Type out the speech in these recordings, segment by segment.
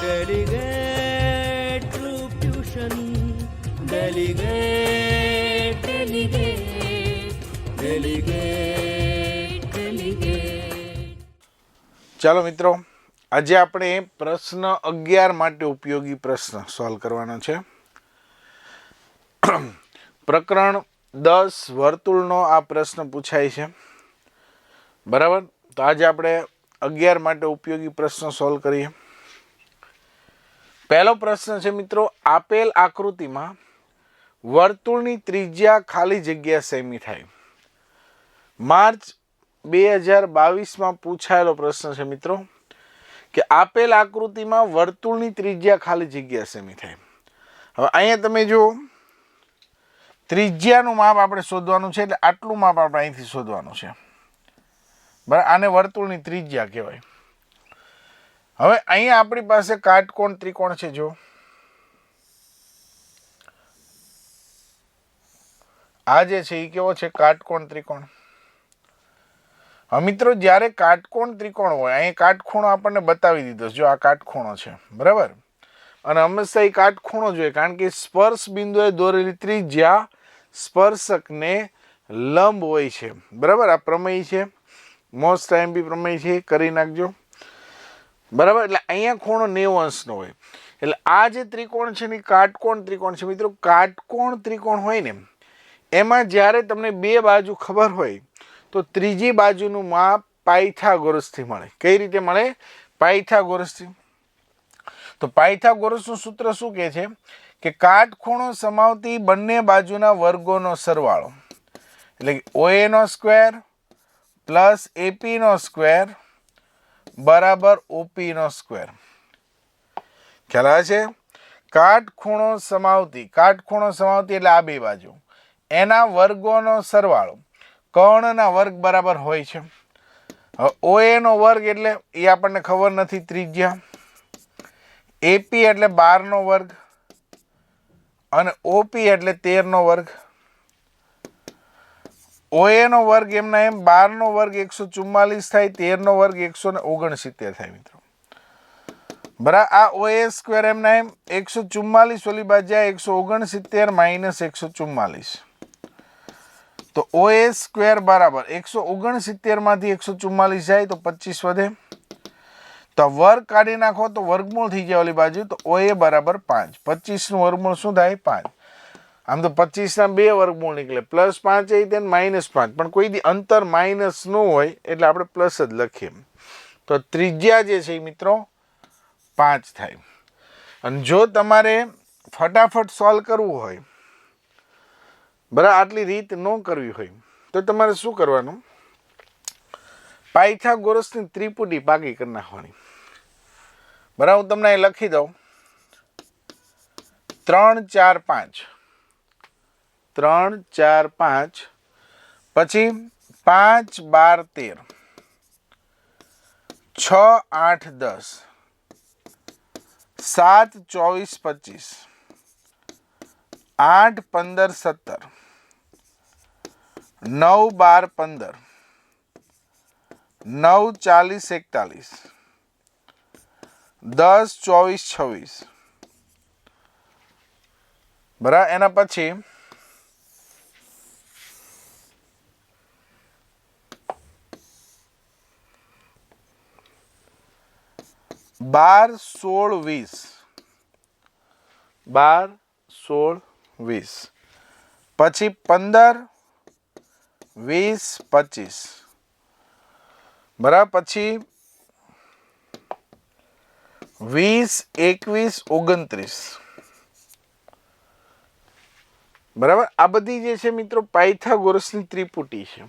Delegate troop tuition. Delegate, delegate, delegate, delegate. ચાલો મિત્રો, આજે આપણે પ્રશ્ન 11 માટે ઉપયોગી પ્રશ્ન સોલ્વ કરવાનો છે. પ્રકરણ 10 વર્તુળનો આ પ્રશ્ન પૂછાય છે. બરાબર, તો આજે આપણે 11 માટે ઉપયોગી પ્રશ્ન સોલ્વ કરીએ. પહેલો પ્રશ્ન છે મિત્રો, આપેલ આકૃતિમાં વર્તુળની ત્રિજ્યા ખાલી જગ્યા સેમી થાય. માર્ચ 2022માં પૂછાયેલો પ્રશ્ન છે મિત્રો કે આપેલ આકૃતિમાં વર્તુળની ત્રિજ્યા ખાલી જગ્યા સેમી થાય. હવે અહીંયા તમે જો ત્રિજ્યાનું માપ આપણે શોધવાનું છે, એટલે આટલું માપ આપણે અહીંથી શોધવાનું છે. બરાબર, આને વર્તુળની ત્રિજ્યા કહેવાય. હવે અહીંયા આપણી પાસે કાટકોણ ત્રિકોણ છે. જો આ જે છે એ કેવો છે? કાટકોણ ત્રિકોણ. હવે મિત્રો, જ્યારે કાટકોણ ત્રિકોણ હોય, અહીં કાટખૂણો આપણને બતાવી દીધો. જો આ કાટખૂણો છે, બરાબર, અને હંમેશા એ કાટખૂણો જોઈએ, કારણ કે સ્પર્શ બિંદુએ દોરેલી ત્રિજ્યા સ્પર્શકને લંબ હોય છે. બરાબર, આ પ્રમેય છે, મોસ્ટ આઈએમપી પ્રમેય છે, કરી નાખજો. બરાબર, એટલે અહીંયા ખૂણો 90 અંશનો હોય. એટલે આ જે ત્રિકોણ છે ને કાટકોણ ત્રિકોણ છે. મિત્રો, કાટકોણ ત્રિકોણ હોય ને એમાં જ્યારે તમને બે બાજુ ખબર હોય તો ત્રીજી બાજુનું માપ પાયથાગોરસથી મળે. કઈ રીતે મળે? પાયથાગોરસથી. તો પાયથાગોરસનું સૂત્ર શું કહે છે કે કાટખૂણો સમાવતી બંને બાજુના વર્ગોનો સરવાળો, એટલે કે OA નો સ્ક્વેર પ્લસ AP નો સ્ક્વેર બરાબર OP નો સ્ક્વેર. ખ્યાલ આવે છે? કાટખૂણો સમાવતી એટલે આ બે બાજુ, એના વર્ગોનો સરવાળો કર્ણના વર્ગ બરાબર હોય છે. હવે OA નો વર્ગ એટલે એ આપણને ખબર નથી, ત્રિજ્યા. AP એટલે 12 નો વર્ગ અને OP એટલે 13 નો વર્ગ. OA નો વર્ગ એમના એમ 12 નો વર્ગ 144 થાય, 13 નો વર્ગ 169 થાય. મિત્રો બરાબર, આ OA સ્ક્વેર એમના એમ 144 ઓલી બાજુ 169 માઇનસ 144. તો OA સ્ક્વેર બરાબર 169 માંથી 144 જાય તો 25 વધે. તો વર્ગ કાઢી નાખો તો વર્ગમૂળ થઈ જાય ઓલી બાજુ, તો OA બરાબર 5. 25 નું વર્ગમૂળ શું થાય? 5. આમ તો 25 ના બે વર્ગમૂળ નીકળે, +5 -5, પણ કોઈ દી અંતર માઇનસ ન હોય એટલે આપણે પ્લસ જ લખીએ. તો ત્રિજ્યા જે છે મિત્રો 5 થાય. અને જો તમારે ફટાફટ સોલ્વ કરવું હોય, બરાબર, આટલી રીત ન કરવી હોય તો તમારે શું કરવાનું? પાયથાગોરસની ત્રિપુટી પાકી કરી નાખવાની. બરાબર, હું તમને અહીં લખી દઉં 3 4 5, 3 4 5, પછી 5 12 13, 6 8 10, 7 24 25, 8 15 17, 9 12 15, 9 40 41, 10 24 26. બરાબર, એના પછી 12 16 20, 12 16 20, પછી 15 20 25. બરાબર, પછી 20 21 29. બરાબર, આ બધી જે છે મિત્રો પાયથાગોરસની ત્રિપુટી છે.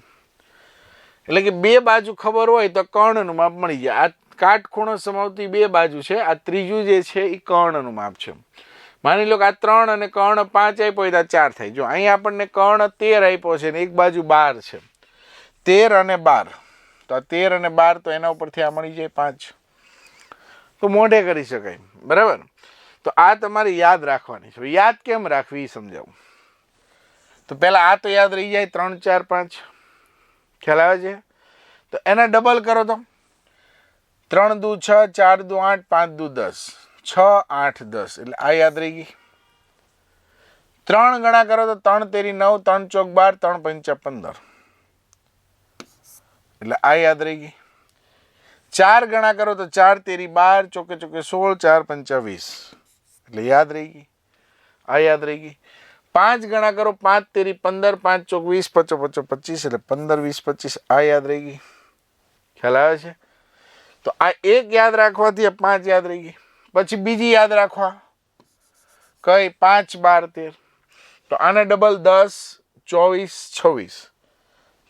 એટલે કે બે બાજુ ખબર હોય તો કર્ણનું માપ મળી જાય. આ કાટખૂણો સમાવતી બે બાજુ છે, આ ત્રીજું જે છે એ કર્ણનું માપ છે. માની લો કે આ 3 અને કર્ણ 5 આપ્યો હોય તો 4 થાય. જો અહીં આપણને કર્ણ 13 આપ્યો છે ને એક બાજુ 12 છે, 13 અને 12, તો આ 13 અને 12 તો એના ઉપરથી આ મળી જાય 5. તો મોઢે કરી શકાય. બરાબર, તો આ તમારે યાદ રાખવાની છે. યાદ કેમ રાખવી એ સમજાવું. તો પહેલા આ તો યાદ રહી જાય 3 4 5. ખ્યાલ આવે છે? તો એના ડબલ કરો તો 3 દુ 6, 4 દુ 8, 5 દુ 10, 6, 8, 10 એટલે આ યાદ રહી ગઈ. 3 ગણા કરો તો 3 તેરી 9, 3 ચોક 12, 3 પંચા 15 એટલે આ યાદ રહી ગઈ. 4 ગણા કરો તો 4 તેરી 12, ચોકે ચોકે 16, 4 પંચા 20 એટલે યાદ રહી ગઈ. આ યાદ રહી ગઈ. 5 ગણા કરો 5 તેરી 15, 5 ચોક 20, પચો પચો 25 એટલે 15, 20, 25 આ યાદ રહી ગઈ. ખ્યાલ આવે છે? તો આ એક યાદ રાખવાથી આ 5 યાદ રહી ગઈ. પછી બીજી યાદ રાખવા કઈ 5, 12, 13 તો આને ડબલ 10, 24, 26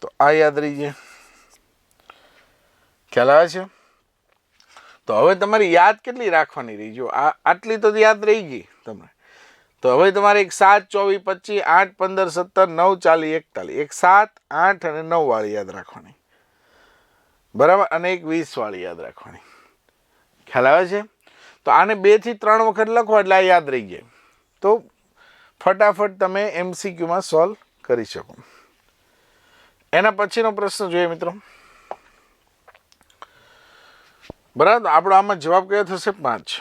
તો આ યાદ રહી જાય. ખ્યાલ આવે છે? તો હવે તમારી યાદ કેટલી રાખવાની રહી? જો આટલી તો યાદ રહી ગઈ તમને. તો હવે તમારે એક 7, 24, 25, 8, 15, 17, 9, 40, 41 એક 7, 8 અને 9 વાળી યાદ રાખવાની, બરાબર, અને એક 20 વાળી યાદ રાખવાની. ખ્યાલ આવે છે? તો આને 2 થી 3 વખત લખો એટલે આ યાદ રહી જાય. તો ફટાફટ તમે MCQમાં સોલ્વ કરી શકો. એના પછીનો પ્રશ્ન જોઈએ મિત્રો. બરાબર, આપણો આમાં જવાબ કયો થશે? 5.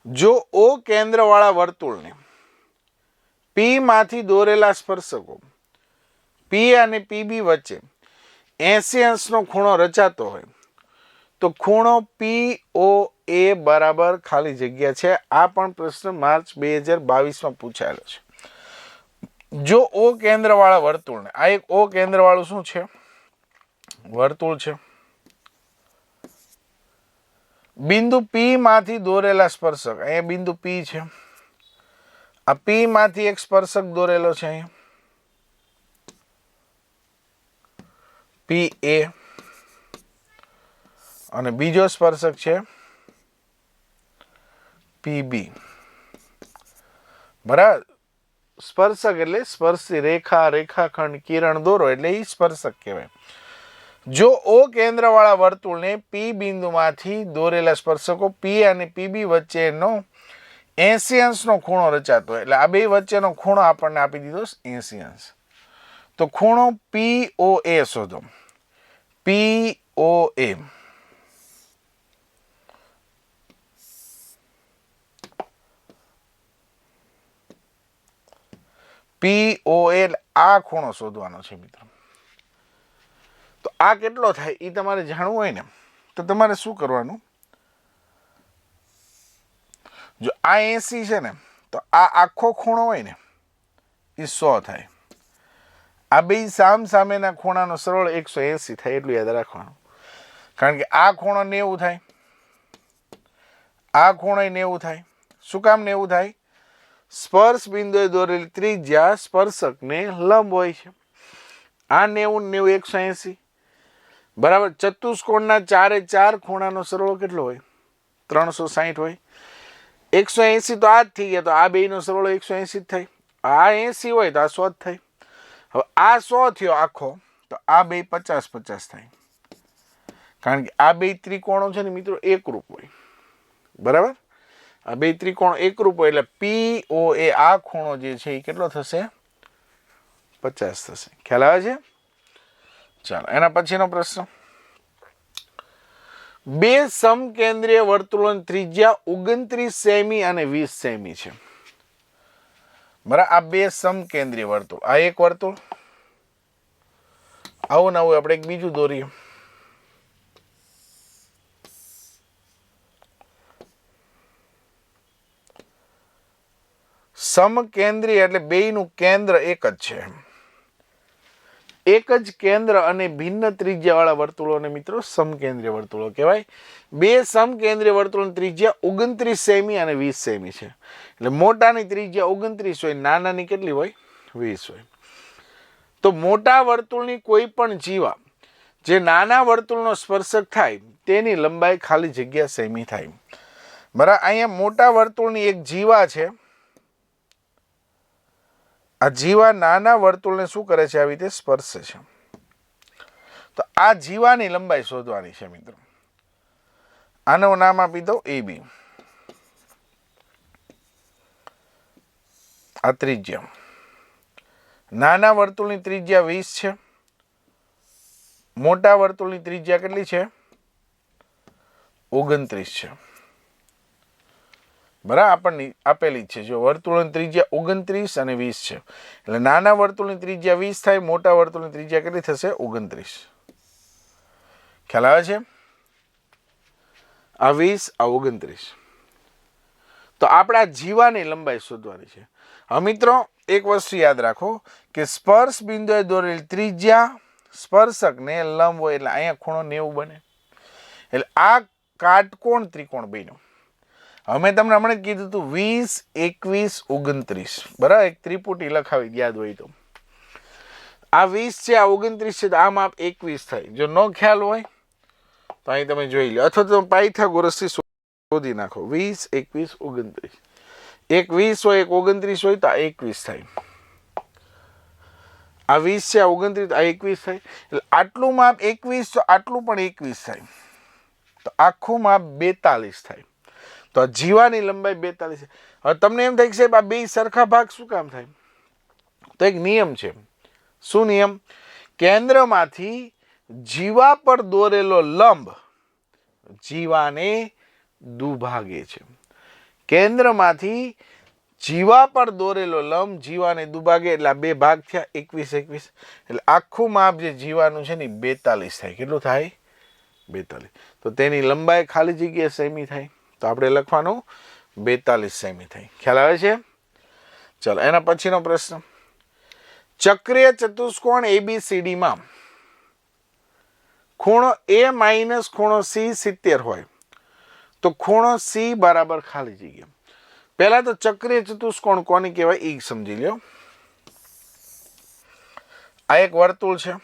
જો O કેન્દ્રવાળા વર્તુળને P માંથી દોરેલા સ્પર્શકો P અને PB વચ્ચે 80 અંશનો ખૂણો રચાતો હોય તો ખૂણો POA બરાબર ખાલી જગ્યા છે. આ પણ પ્રશ્ન માર્ચ 2022માં પૂછાયેલો છે. જો O કેન્દ્રવાળા વર્તુળને, આ એક O કેન્દ્રવાળું શું છે? વર્તુળ છે. બિંદુ P માંથી દોરેલા સ્પર્શક, અહીંયા બિંદુ P છે. આ P માંથી એક સ્પર્શક દોરેલો છે અહીંયા PA અને બીજો સ્પર્શક છે PB. બરાબર, સ્પર્શક એટલે સ્પર્શી રેખા, રેખાખંડ, કિરણ દોરો એટલે એ સ્પર્શક કહેવાય. જો O કેન્દ્રવાળા વર્તુળને P બિંદુમાંથી દોરેલા સ્પર્શકો P અને PB વચ્ચેનો 80 અંશનો ખૂણો રચાતો એટલે આ બે વચ્ચેનો ખૂણો આપણને આપી દીધો 80 અંશ. તો ખૂણો POA શોધો. POA POA આ ખૂણો શોધવાનો છે મિત્રો. તો આ કેટલો થાય એ તમારે જાણવું હોય ને તો તમારે શું કરવાનું? જો આ 80 છે ને તો આ આખો ખૂણો હોય ને એ 100 થાય. આ બે સામેના ખૂણાનો સરળ 180 થાય એટલું યાદ રાખવાનું. કારણ કે આ ખૂણો 90 થાય, આ ખૂણો 90 થાય. શું કામ 90 થાય? સ્પર્શ બિંદુએ દોરેલી ત્રિજ્યા સ્પર્શકને લંબ હોય છે. આ 90, 90, 180 બરાબર. ચતુષ્કોણના 4 ખૂણાનો સરવાળો કેટલો હોય? 360 હોય. 180 તો આ જ થઈ ગયા, તો આ બેનો સરવાળો 180 જ થાય. આ 80 હોય તો આ 100 જ થાય. હવે આ 100 થયો આખો, તો આ બે 50-50 થાય. કારણ કે આ બે ત્રિકોણો છે ને મિત્રો એકરૂપ હોય, બરાબર. આ બે ત્રિકોણ એકરૂપ હોય એટલે POA આ ખૂણો જે છે એ કેટલો થશે? 50 થશે. ખ્યાલ આવે છે? ચાલો એના પછીનો પ્રશ્ન. બે સમકેન્દ્રીય વર્તુળોની ત્રિજ્યા 29 સેમી અને 20 સેમી છે. બરાબર, આ બે સમકેન્દ્રીય વર્તુળ, આ એક વર્તુળ, આવું નવું આપણે એક બીજું દોરીએ. સમકેન્દ્રીય એટલે બેયનું કેન્દ્ર એક જ છે. એક જ કેન્દ્ર અને ભિન્ન ત્રિજ્યાવાળા વર્તુળોને મિત્રો સમકેન્દ્રીય વર્તુળો કહેવાય. બે સમકેન્દ્રીય વર્તુળોની ત્રિજ્યા 29 સેમી અને 20 સેમી છે. એટલે મોટાની ત્રિજ્યા 29 હોય, નાનાની કેટલી હોય? 20 હોય. તો મોટા વર્તુળની કોઈ પણ જીવા જે નાના વર્તુળનો સ્પર્શક થાય તેની લંબાઈ ખાલી જગ્યા સેમી થાય. બરાબર, અહીંયા મોટા વર્તુળની એક જીવા છે. આ જીવા નાના વર્તુળને શું કરે છે? આવી રીતે સ્પર્શે છે. તો આ જીવાની લંબાઈ શોધવાની છે મિત્રો. આનું નામ આપી દો AB. આ ત્રિજ્યા, નાના વર્તુળની ત્રિજ્યા 20 છે, મોટા વર્તુળની ત્રિજ્યા કેટલી છે? 29 છે. બરાબર આપણને આપેલી છે જો વર્તુળની ત્રિજ્યા 29 અને 20 છે એટલે નાના વર્તુળની ત્રિજ્યા 20 થાય, મોટા વર્તુળની ત્રિજ્યા કેટલી થશે 29. ખ્યાલ આવે છે? આ 20 આ 29. તો આપણા જીવાની લંબાઈ શોધવાની છે. હવે મિત્રો એક વસ્તુ યાદ રાખો કે સ્પર્શ બિંદુએ દોરેલી ત્રિજ્યા સ્પર્શકને લંબ હોય એટલે અહીંયા ખૂણો 90 બને. એટલે આ કાટકોણ ત્રિકોણ બન્યો. હવે મેં તમને હમણાં જ કીધું હતું 20, 21, 29 બરાબર, એક ત્રિપુટી લખાવી યાદ હોય તો. આ 20 છે, આ 29 છે, તો આ માપ 21 થાય. જો ન ખ્યાલ હોય તો અહીં તમે જોઈ લો, અથવા તો પાયથાગોરસથી શોધી નાખો. 20, 21, 29. એક 20 હોય, એક 29 હોય તો આ 21 થાય. આ 20 છે, આ 29, આ 21 થાય. એટલે આટલું માપ 21 તો આટલું પણ 21 થાય. તો આખું માપ 42 થાય. તો જીવાની લંબાઈ 42 છે. હવે તમને એમ થાય કે સાહેબ આ બે સરખા ભાગ શું કામ થાય? તો એક નિયમ છે. શું નિયમ? કેન્દ્રમાંથી જીવા પર દોરેલો લંબ જીવાને દુભાગે છે. કેન્દ્રમાંથી જીવા પર દોરેલો લંબ જીવાને દુભાગે એટલે આ બે ભાગ થયા 21, 21. એટલે આખું માપ જે જીવાનું છે ને 42 થાય. કેટલું થાય? 42. તો તેની લંબાઈ ખાલી જગ્યાએ સેમી થાય. તો આપણે લખવાનું 42 સેમી થાય. ખ્યાલ આવે છે? ચાલો એના પછીનો પ્રશ્ન. ચક્રીય ચતુષ્કોણ ABCDમાં ખૂણો A માઇનસ ખૂણો C 70 હોય તો ખૂણો C બરાબર ખાલી જગ્યા. પહેલા તો ચક્રીય ચતુષ્કોણ કોને કહેવાય એ સમજી લ્યો. આ એક વર્તુળ છે.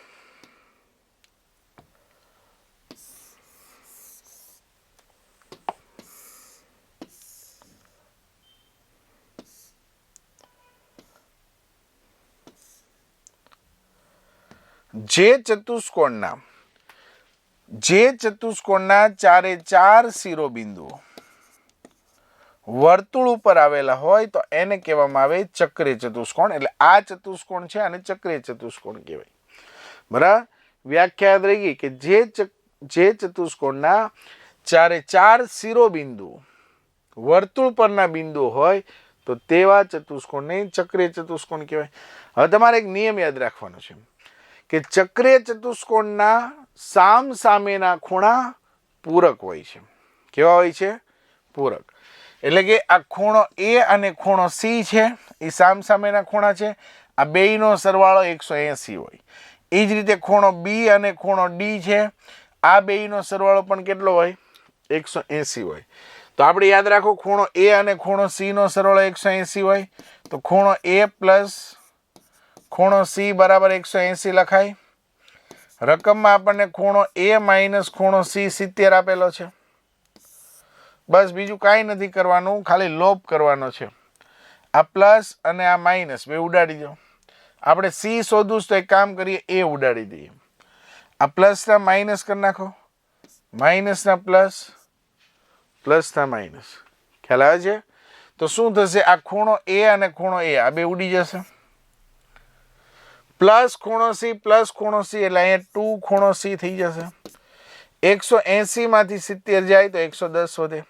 જે ચતુષ્કોણના ચારે ચાર શિરોબિંદુઓ વર્તુળ ઉપર આવેલા હોય તો એને કહેવામાં આવે ચક્રીય ચતુષ્કોણ. એટલે આ ચતુષ્કોણ છે અને ચક્રીય ચતુષ્કોણ કહેવાય. બરાબર, વ્યાખ્યા યાદ રહી ગઈ કે જે ચતુષ્કોણના ચારે ચાર શિરોબિંદુઓ વર્તુળ પરના બિંદુઓ હોય તો તેવા ચતુષ્કોણને ચક્રીય ચતુષ્કોણ કહેવાય. હવે તમારે એક નિયમ યાદ રાખવાનો છે કે ચક્રીય ચતુષ્કોણના સામ સામેના ખૂણા પૂરક હોય છે. કેવા હોય છે? પૂરક. એટલે કે આ ખૂણો A અને ખૂણો C છે એ સામ સામેના ખૂણા છે. આ બેયનો સરવાળો 180 હોય. એ જ રીતે ખૂણો B અને ખૂણો D છે. આ બેયનો સરવાળો પણ કેટલો હોય? 180 હોય. તો આપણે યાદ રાખો ખૂણો A અને ખૂણો C નો સરવાળો 180 હોય તો ખૂણો A પ્લસ ખૂણો C બરાબર 180 લખાય. રકમમાં આપણને ખૂણો A માઇનસ ખૂણો C 70 આપેલો છે. બસ બીજું કાંઈ નથી કરવાનું, ખાલી લોપ કરવાનો છે. આ પ્લસ અને આ માઇનસ બે ઉડાડી દો. આપણે C શોધવું તો એક કામ કરીએ, A ઉડાડી દઈએ. આ પ્લસના માઇનસ કરી નાખો, માઇનસના પ્લસ, પ્લસના માઇનસ. ખ્યાલ આવે છે? તો શું થશે? આ ખૂણો A અને ખૂણો A આ બે ઉડી જશે. પ્લસ ખૂણો C પ્લસ ખૂણો C એટલે અહીંયા 2 ખૂણો C થઈ જશે. 180 માંથી 70 જાય તો 110 વધે.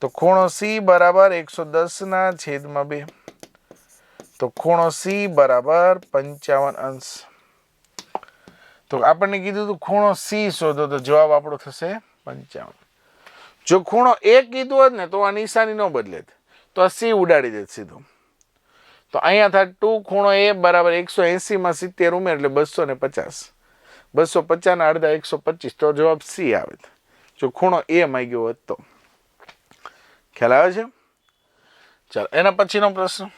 તો ખૂણો C બરાબર 110 ના છેદમાં 2. તો ખૂણો C બરાબર 55 અંશ. તો આપણને કીધું હતું ખૂણો C શોધો તો જવાબ આપણો થશે 55. જો ખૂણો A કીધું હોત ને તો આ નિશાની ન બદલે તો આ C ઉડાડી દે સીધું. તો અહીંયા થાય 2 ખૂણો A બરાબર 180 માં 70 ઉમેર એટલે 250. 250 ના અડધા 125 તો જવાબ C આવે. જો ખૂણો A માં ગયો હોત તો. ખ્યાલ આવે છે? ચાલો એના પછીનો પ્રશ્ન.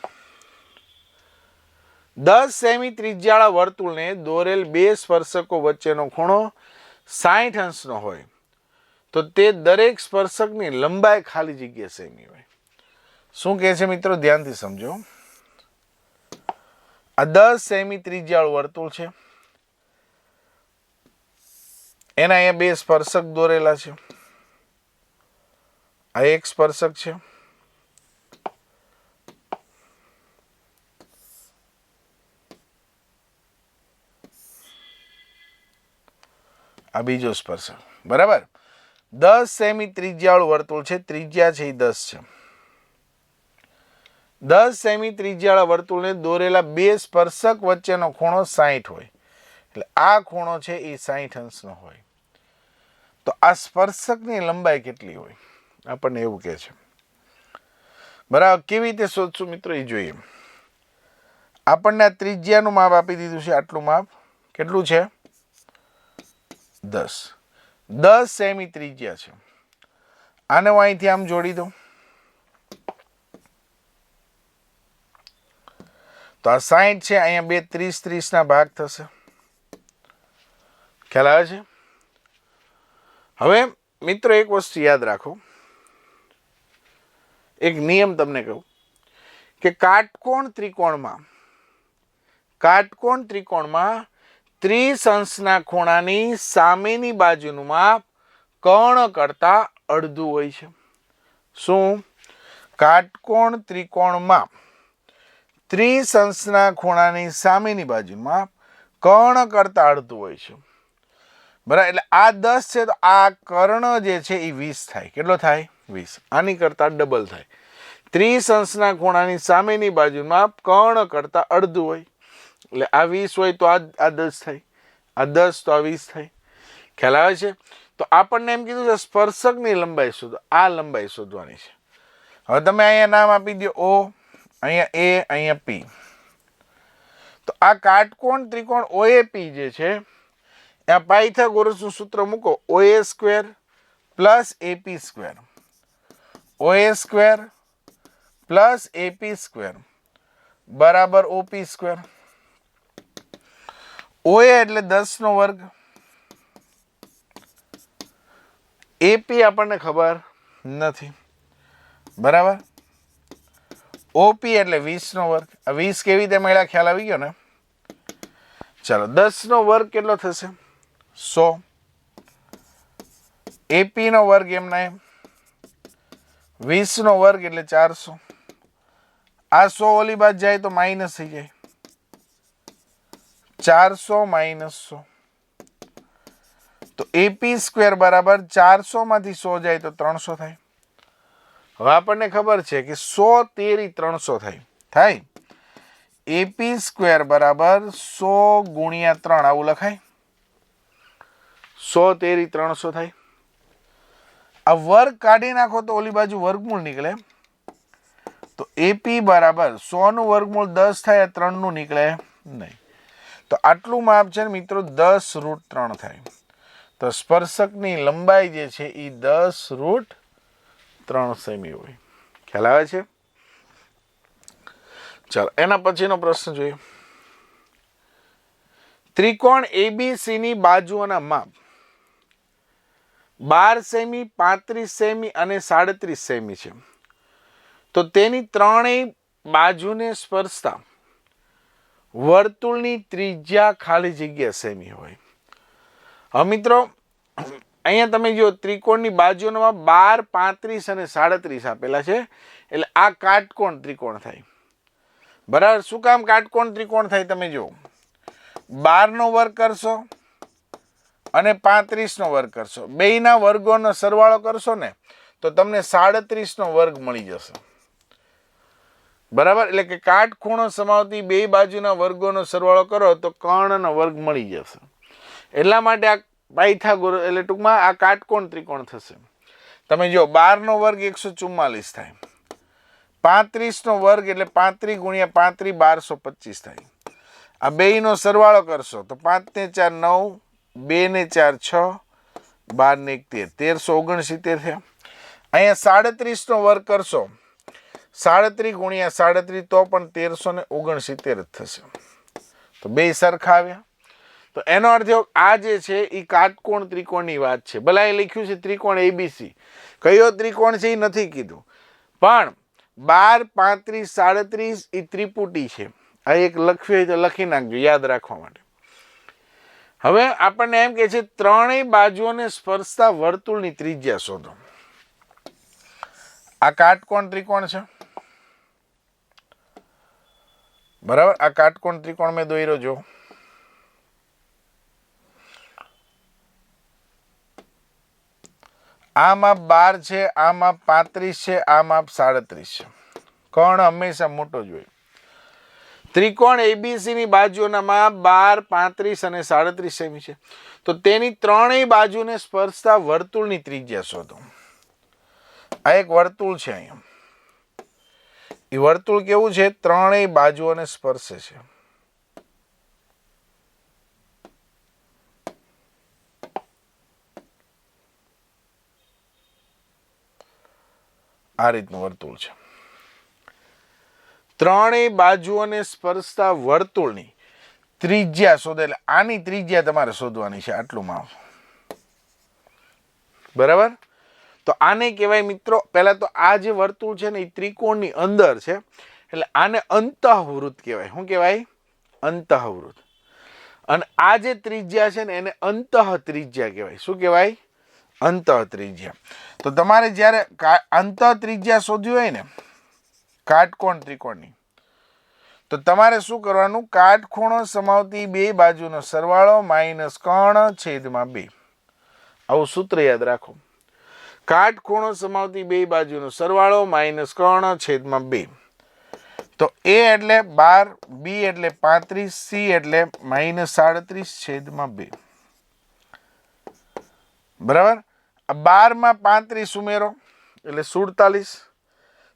10 સેમી ત્રિજ્યાવાળા વર્તુળને દોરેલ બે સ્પર્શકો વચ્ચેનો ખૂણો 60 અંશનો હોય તો તે દરેક સ્પર્શકની લંબાઈ ખાલી જગ્યા સેમી હોય. શું કહે છે મિત્રો? ધ્યાનથી સમજો. આ 10 સેમી ત્રિજ્યાવાળું વર્તુળ છે. એના અહીંયા બે સ્પર્શક દોરેલા છે. આ એક સ્પર્શક છે. આ બીજો સ્પર્શક. બરાબર, 10 સેમી ત્રિજ્યાવાળું વર્તુળ છે. ત્રિજ્યા છે એ 10 છે. 10 સેમી ત્રિજ્યાવાળા વર્તુળને દોરેલા બે સ્પર્શક વચ્ચેનો ખૂણો 60 હોય. એટલે આ ખૂણો છે એ 60 અંશનો હોય. તો આ સ્પર્શકની લંબાઈ કેટલી હોય આપણને એવું કહે છે. બરાબર. કેવી રીતે શોધશું મિત્રો એ જોઈએ. આપણને આ ત્રિજ્યાનું માપ આપી દીધું છે. આટલું માપ કેટલું છે? 10 સેમી ત્રિજ્યા છે. આને હું અહીંથી આમ જોડી દઉં તો આ 60 છે. અહીંયા બે 30 ના ભાગ થશે. ખ્યાલ આવે છે? હવે મિત્રો એક વસ્તુ યાદ રાખો, એક નિયમ તમને કહું કે કાટકોણ ત્રિકોણમાં 30 અંશના ખૂણાની સામેની બાજુનું માપ કર્ણ કરતા અડધું હોય છે. શું? કાટકોણ ત્રિકોણમાં 30 અંશના ખૂણાની સામેની બાજુનું માપ કર્ણ કરતા અડધું હોય છે. બરાબર. એટલે આ 10 છે તો આ કર્ણ જે છે એ 20 થાય. કેટલો થાય? 20. આની કરતા ડબલ થાય. 30 અંશના ખૂણાની સામેની બાજુનું માપ કર્ણ કરતા અડધું હોય. એટલે આ 20 હોય તો આ 10 થાય, આ 10 તો આ 20 થાય. ખ્યાલ આવે છે? તો આપણને એમ કીધું છે સ્પર્શકની લંબાઈ શોધો. આ લંબાઈ શોધવાની છે. હવે તમે અહીંયા નામ આપી દો O, અહીંયા A, અહીંયા P. તો આ કાટકોણ ત્રિકોણ OAP જે છે આ પાયથાગોરસનું સૂત્ર મૂકો. OA square plus AP square, OA square plus AP square બરાબર OP સ્ક્વેર. OA એટલે 10 નો વર્ગ, AP આપણને ખબર નથી. બરાબર. OP એટલે 20 નો વર્ગ. આ 20 કેવી રીતે મળ્યા ખ્યાલ આવી ગયો ને? ચાલો 10 નો વર્ગ કેટલો થશે? 100. AP નો વર્ગ એમના એમ 20 નો વર્ગ એટલે 400. આ 100 ઓલી બાદ જાય તો માઇનસ થઈ જાય. 400 માઇનસ 100 તો AP સ્ક્વેર બરાબર 400 માંથી 100 જાય તો 300 થાય. હવે આપણને ખબર છે કે 100 તેરી 300 થાય. AP સ્ક્વેર બરાબર 100 ગુણ્યા 3 આવું લખાય. 100 તેરી 300 થાય. આ વર્ગ કાઢી નાખો તો ઓલી બાજુ વર્ગમૂળ નીકળે. તો AP બરાબર 100 નું વર્ગમૂળ 10 થાય, 3 નું નીકળે નહીં. તો આટલું માપ છે ને મિત્રો 10√3 થાય. તો સ્પર્શકની લંબાઈ જે છે એ 10√3 સેમી હોય. ખ્યાલ આવે છે? ચાલો એના પછીનો પ્રશ્ન જોઈએ. ત્રિકોણ ABC ની બાજુઓના માપ 12 સેમી, 35 સેમી અને 37 સેમી છે. તો તેની ત્રણેય બાજુને સ્પર્શતા વર્તુળની ત્રિજ્યા ખાલી જગ્યા સેમી હોય. હવે મિત્રો અહીંયા તમે જો ત્રિકોણની બાજુઓમાં 12, 35 અને 37 આપેલા છે. એટલે આ કાટકોણ ત્રિકોણ થાય. બરાબર. શું કામ કાટકોણ ત્રિકોણ થાય? તમે જો 12 નો વર્ગ કરશો અને 35 નો વર્ગ કરશો, બેયના વર્ગોનો સરવાળો કરશો ને તો તમને 37 નો વર્ગ મળી જશે. બરાબર. એટલે કે કાટખૂણો સમાવતી બે બાજુના વર્ગોનો સરવાળો કરો તો કર્ણનો વર્ગ મળી જશે. એટલા માટે આ પાયથાગોરસ એટલે ટૂંકમાં આ કાટકોણ ત્રિકોણ થશે. તમે જો 12 નો વર્ગ 144 થાય, 35 નો વર્ગ એટલે 35 ગુણ્યા 35 1225 થાય. આ બેયનો સરવાળો કરશો તો 5 ને 4 9, 2 ને 4 6, 12 ને 1 13, 1369 થયા. અહીંયા 37 નો વર્ગ કરશો, 37 ગુણ્યા 37 તો પણ 1369 જ થશે. તો બે સરખા આવ્યા. તો એનો અર્થ આ જે છે એ કાટકોણ ત્રિકોણની વાત છે. ભલા એ લખ્યું છે ત્રિકોણ ABC, કયો ત્રિકોણ છે એ નથી કીધું, પણ 12, 35, 37 એ ત્રિપુટી છે. આ એક લખ્યું હોય તો લખી નાખજો યાદ રાખવા માટે. હવે આપણને એમ કે છે ત્રણેય બાજુઓને સ્પર્શતા વર્તુળની ત્રિજ્યા શોધો. આ કાટકોણ ત્રિકોણ છે. બરાબર. આ કાટકોણ ત્રિકોણ મેં દોર્યો જો. આ માપ 12 છે, આ માપ 35 છે, આ માપ 37 છે. કર્ણ હંમેશા મોટો જ હોય. ત્રિકોણ એબીસી ની બાજુઓના માપ 12, 35 અને 37 સેમી છે. તો તેની ત્રણેય બાજુને સ્પર્શતા વર્તુળની ત્રિજ્યા શોધો. આ એક વર્તુળ છે અહીંયા. એ વર્તુળ કેવું છે? ત્રણેય બાજુઓને સ્પર્શે છે. આ રીતનું વર્તુળ છે. ત્રણેય બાજુઓને સ્પર્શતા વર્તુળની ત્રિજ્યા શોધે. એટલે આની ત્રિજ્યા તમારે શોધવાની છે, આટલું માપ. બરાબર? તો આને કહેવાય મિત્રો, પહેલા તો આ જે વર્તુળ છે ને એ ત્રિકોણની અંદર છે, એટલે આને અંતઃવૃત્ત કહેવાય. શું કહેવાય? અંતઃવૃત્ત. અને આ જે ત્રિજ્યા છે ને એને અંતઃ ત્રિજ્યા કહેવાય. શું કહેવાય? અંતઃ ત્રિજ્યા. તો તમારે જ્યારે અંતઃ ત્રિજ્યા શોધ્યું હોય ને કાટકોણ ત્રિકોણની, તો તમારે શું કરવાનું? કાટખૂણો સમાવતી બે બાજુનો સરવાળો માઇનસ કર્ણ છેદમાં 2. આવું સૂત્ર યાદ રાખો. કાટખૂણો સમાવતી બે બાજુનો સરવાળો માઇનસ કર્ણ છેદમાં 2. તો a એટલે 12, b એટલે 35, c એટલે -37 છેદમાં 2. બરાબર? 12 માં 35 ઉમેરો એટલે 47.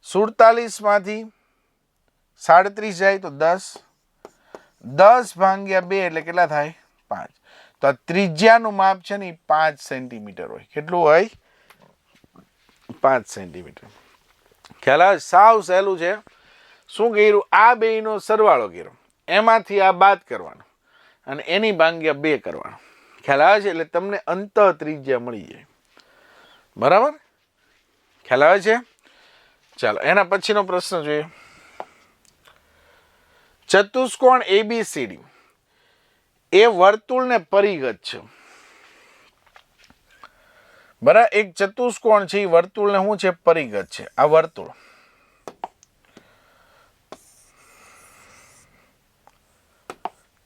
47 માંથી 37 જાય તો 10. 10 ભાગ્યા 2 એટલે કેટલા થાય? 5. તો આ ત્રિજ્યાનું માપ છે ને 5 સેન્ટીમીટર હોય. કેટલું હોય? 5 સેન્ટીમીટર. ખ્યાલ આવે? સાવ સહેલું છે. શું કર્યું? આ બેયનો સરવાળો કર્યો, એમાંથી આ બાદ કરવાનો અને એની ભાગ્યા 2 કરવાનો. ખ્યાલ આવે છે? એટલે તમને અંતઃ ત્રિજ્યા મળી જાય. બરાબર? ખ્યાલ આવે છે? ચાલો એના પછીનો પ્રશ્ન જોઈએ. ચતુષ્કોણ ABCD એ વર્તુળને પરિગત છે. બરાબર? એક ચતુષ્કોણ છે એ વર્તુળને શું છે? પરિગત છે. આ વર્તુળ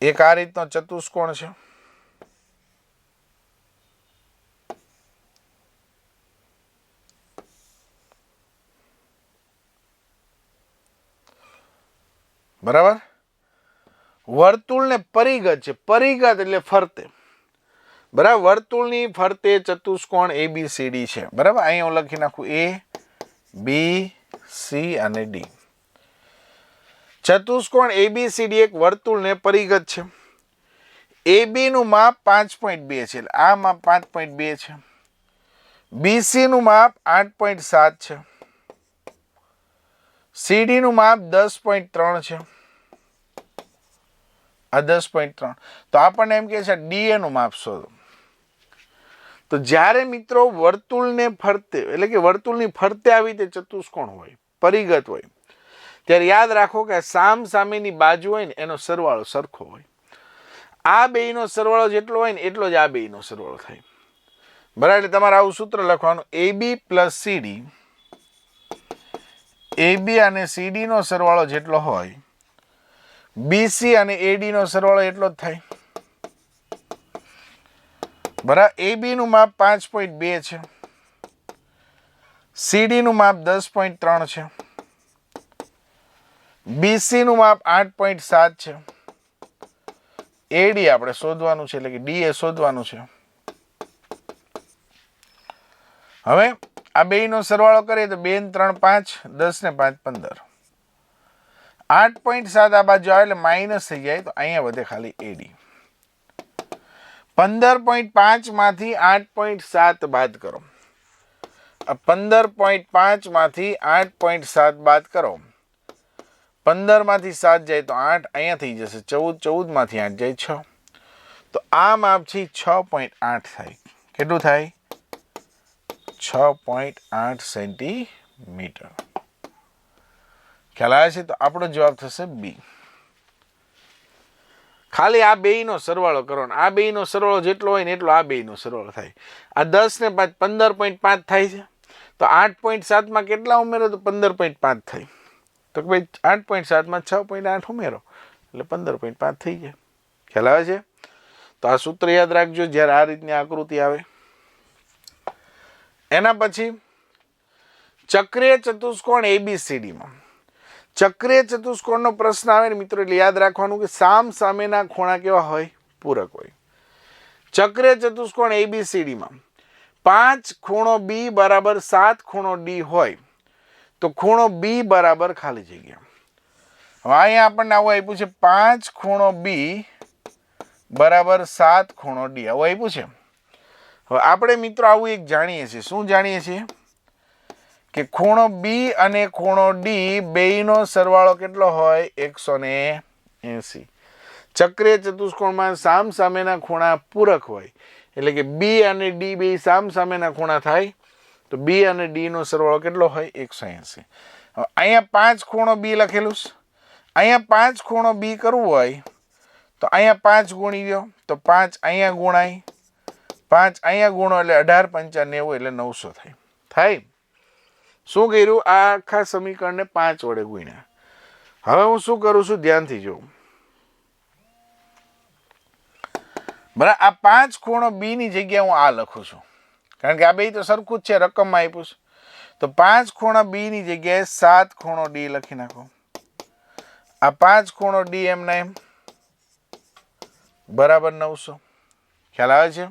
એક આ રીતનો ચતુષ્કોણ છે. બરાબર? વર્તુળને પરિગત છે. પરિગત એટલે ફરતે. બરાબર? વર્તુળની ફરતે ચતુષ્કોણ ABCD છે. બરાબર? અહીંયા હું લખી નાખું A, B, C અને D. ચતુષ્કોણ ABCD એક વર્તુળને પરિગત છે. AB નું માપ 5.2 છે. એટલે આ માપ 5.2 છે. BC નું માપ 8.7 છે. CD નું માપ 10.3 છે. આ 10.3. તો આપણને એમ કહે છે DA નું માપ શોધો. તો જ્યારે મિત્રો વર્તુળને ફરતે એટલે કે વર્તુળની ફરતે આવી તે ચતુષ્કોણ હોય, પરિગત હોય, ત્યારે યાદ રાખો કે સામ સામેની બાજુ હોય ને એનો સરવાળો સરખો હોય. આ બેયનો સરવાળો જેટલો હોય ને એટલો જ આ બેયનો સરવાળો થાય. બરાબર? એટલે તમારે આવું સૂત્ર લખવાનું, AB પ્લસ CD. AB અને CD નો સરવાળો જેટલો હોય, BC અને AD નો સરવાળો એટલો જ થાય. બરાબર? AB નું માપ 5.2 છે. CD નું માપ 10.3 છે. BC નું માપ 8.7 છે. AD આપણે શોધવાનું છે, એટલે કે DA શોધવાનું છે. હવે આ બેયનો સરવાળો કરીએ તો 2 ને 3 5, 10 ને 5 15. 8.7 આ બાજુ આવે એટલે માઇનસ થઈ જાય, તો અહીંયા વધે ખાલી AD. 15.5 માંથી 8.7 બાદ કરો. 15.5 માંથી 8.7 બાદ કરો. 15 માંથી 7 જાય તો 8, અહીંયા થઈ જશે 14, 14 માંથી 8 જાય 6. તો આ માપ છે 6.8 થાય. કેટલું થાય? 6.8 સેન્ટીમીટર. ખ્યાલ આવે છે? તો આપણો જવાબ થશે B. ખાલી આ બેયનો સરવાળો કરો. આ બેયનો સરવાળો જેટલો હોય ને એટલો આ બેયનો સરવાળો થાય. આ 10 ને 5 15.5 થાય છે. તો 8.7 માં કેટલા ઉમેરો તો 15.5 થાય. તો ભાઈ 8.7 માં 6.8 ઉમેરો એટલે 15.5 થઈ જાય. ખ્યાલ આવે છે? તો આ સૂત્ર યાદ રાખજો જ્યારે આ રીતની આકૃતિ આવે. એના પછી ચક્રીય ચતુષ્કોણ ABCD માં ચક્રીય ચતુષ્કોણનો પ્રશ્ન આવે ને મિત્રો એટલે યાદ રાખવાનું કે સામ સામેના ખૂણા કેવા હોય? પૂરક હોય. ચક્રીય ચતુષ્કોણ ABCDમાં 5 ખૂણો B બરાબર 7 ખૂણો D હોય તો ખૂણો B બરાબર ખાલી જગ્યા. હવે અહીંયા આપણને આવું આપ્યું છે 5 ખૂણો B બરાબર 7 ખૂણો D આવું આપ્યું છે. હવે આપણે મિત્રો આવું એક જાણીએ છીએ. શું જાણીએ છીએ? કે ખૂણો B અને ખૂણો D બેયનો સરવાળો કેટલો હોય? 180. ચક્રીય ચતુષ્કોણમાં સામ સામેના ખૂણા પૂરક હોય એટલે કે B અને D બે સામ સામેના ખૂણા થાય તો B અને D નો સરવાળો કેટલો હોય? 180. હવે અહીંયા 5 ખૂણો B લખેલું છે. અહીંયા 5 ખૂણો B કરવું હોય તો અહીંયા 5 ગુણી દો તો 5 અહીંયા ગુણાય, 5 અહીંયા ગુણો એટલે 18 પંચા 90 એટલે 900 થાય. શું કર્યું? આ આખા સમીકરણને 5 વડે ગુણ્યા. હવે હું શું કરું છું? ધ્યાનથી જોઉં. બરાબર, આ 5 ખૂણો B ની જગ્યાએ હું આ લખું છું કારણ કે આ બે તો સરખું જ છે, રકમમાં આપ્યું છે. તો 5 ખૂણા B ની જગ્યાએ 7 ખૂણો D લખી નાખો. આ 5 ખૂણો D એમના એમ બરાબર 900. ખ્યાલ આવે છે?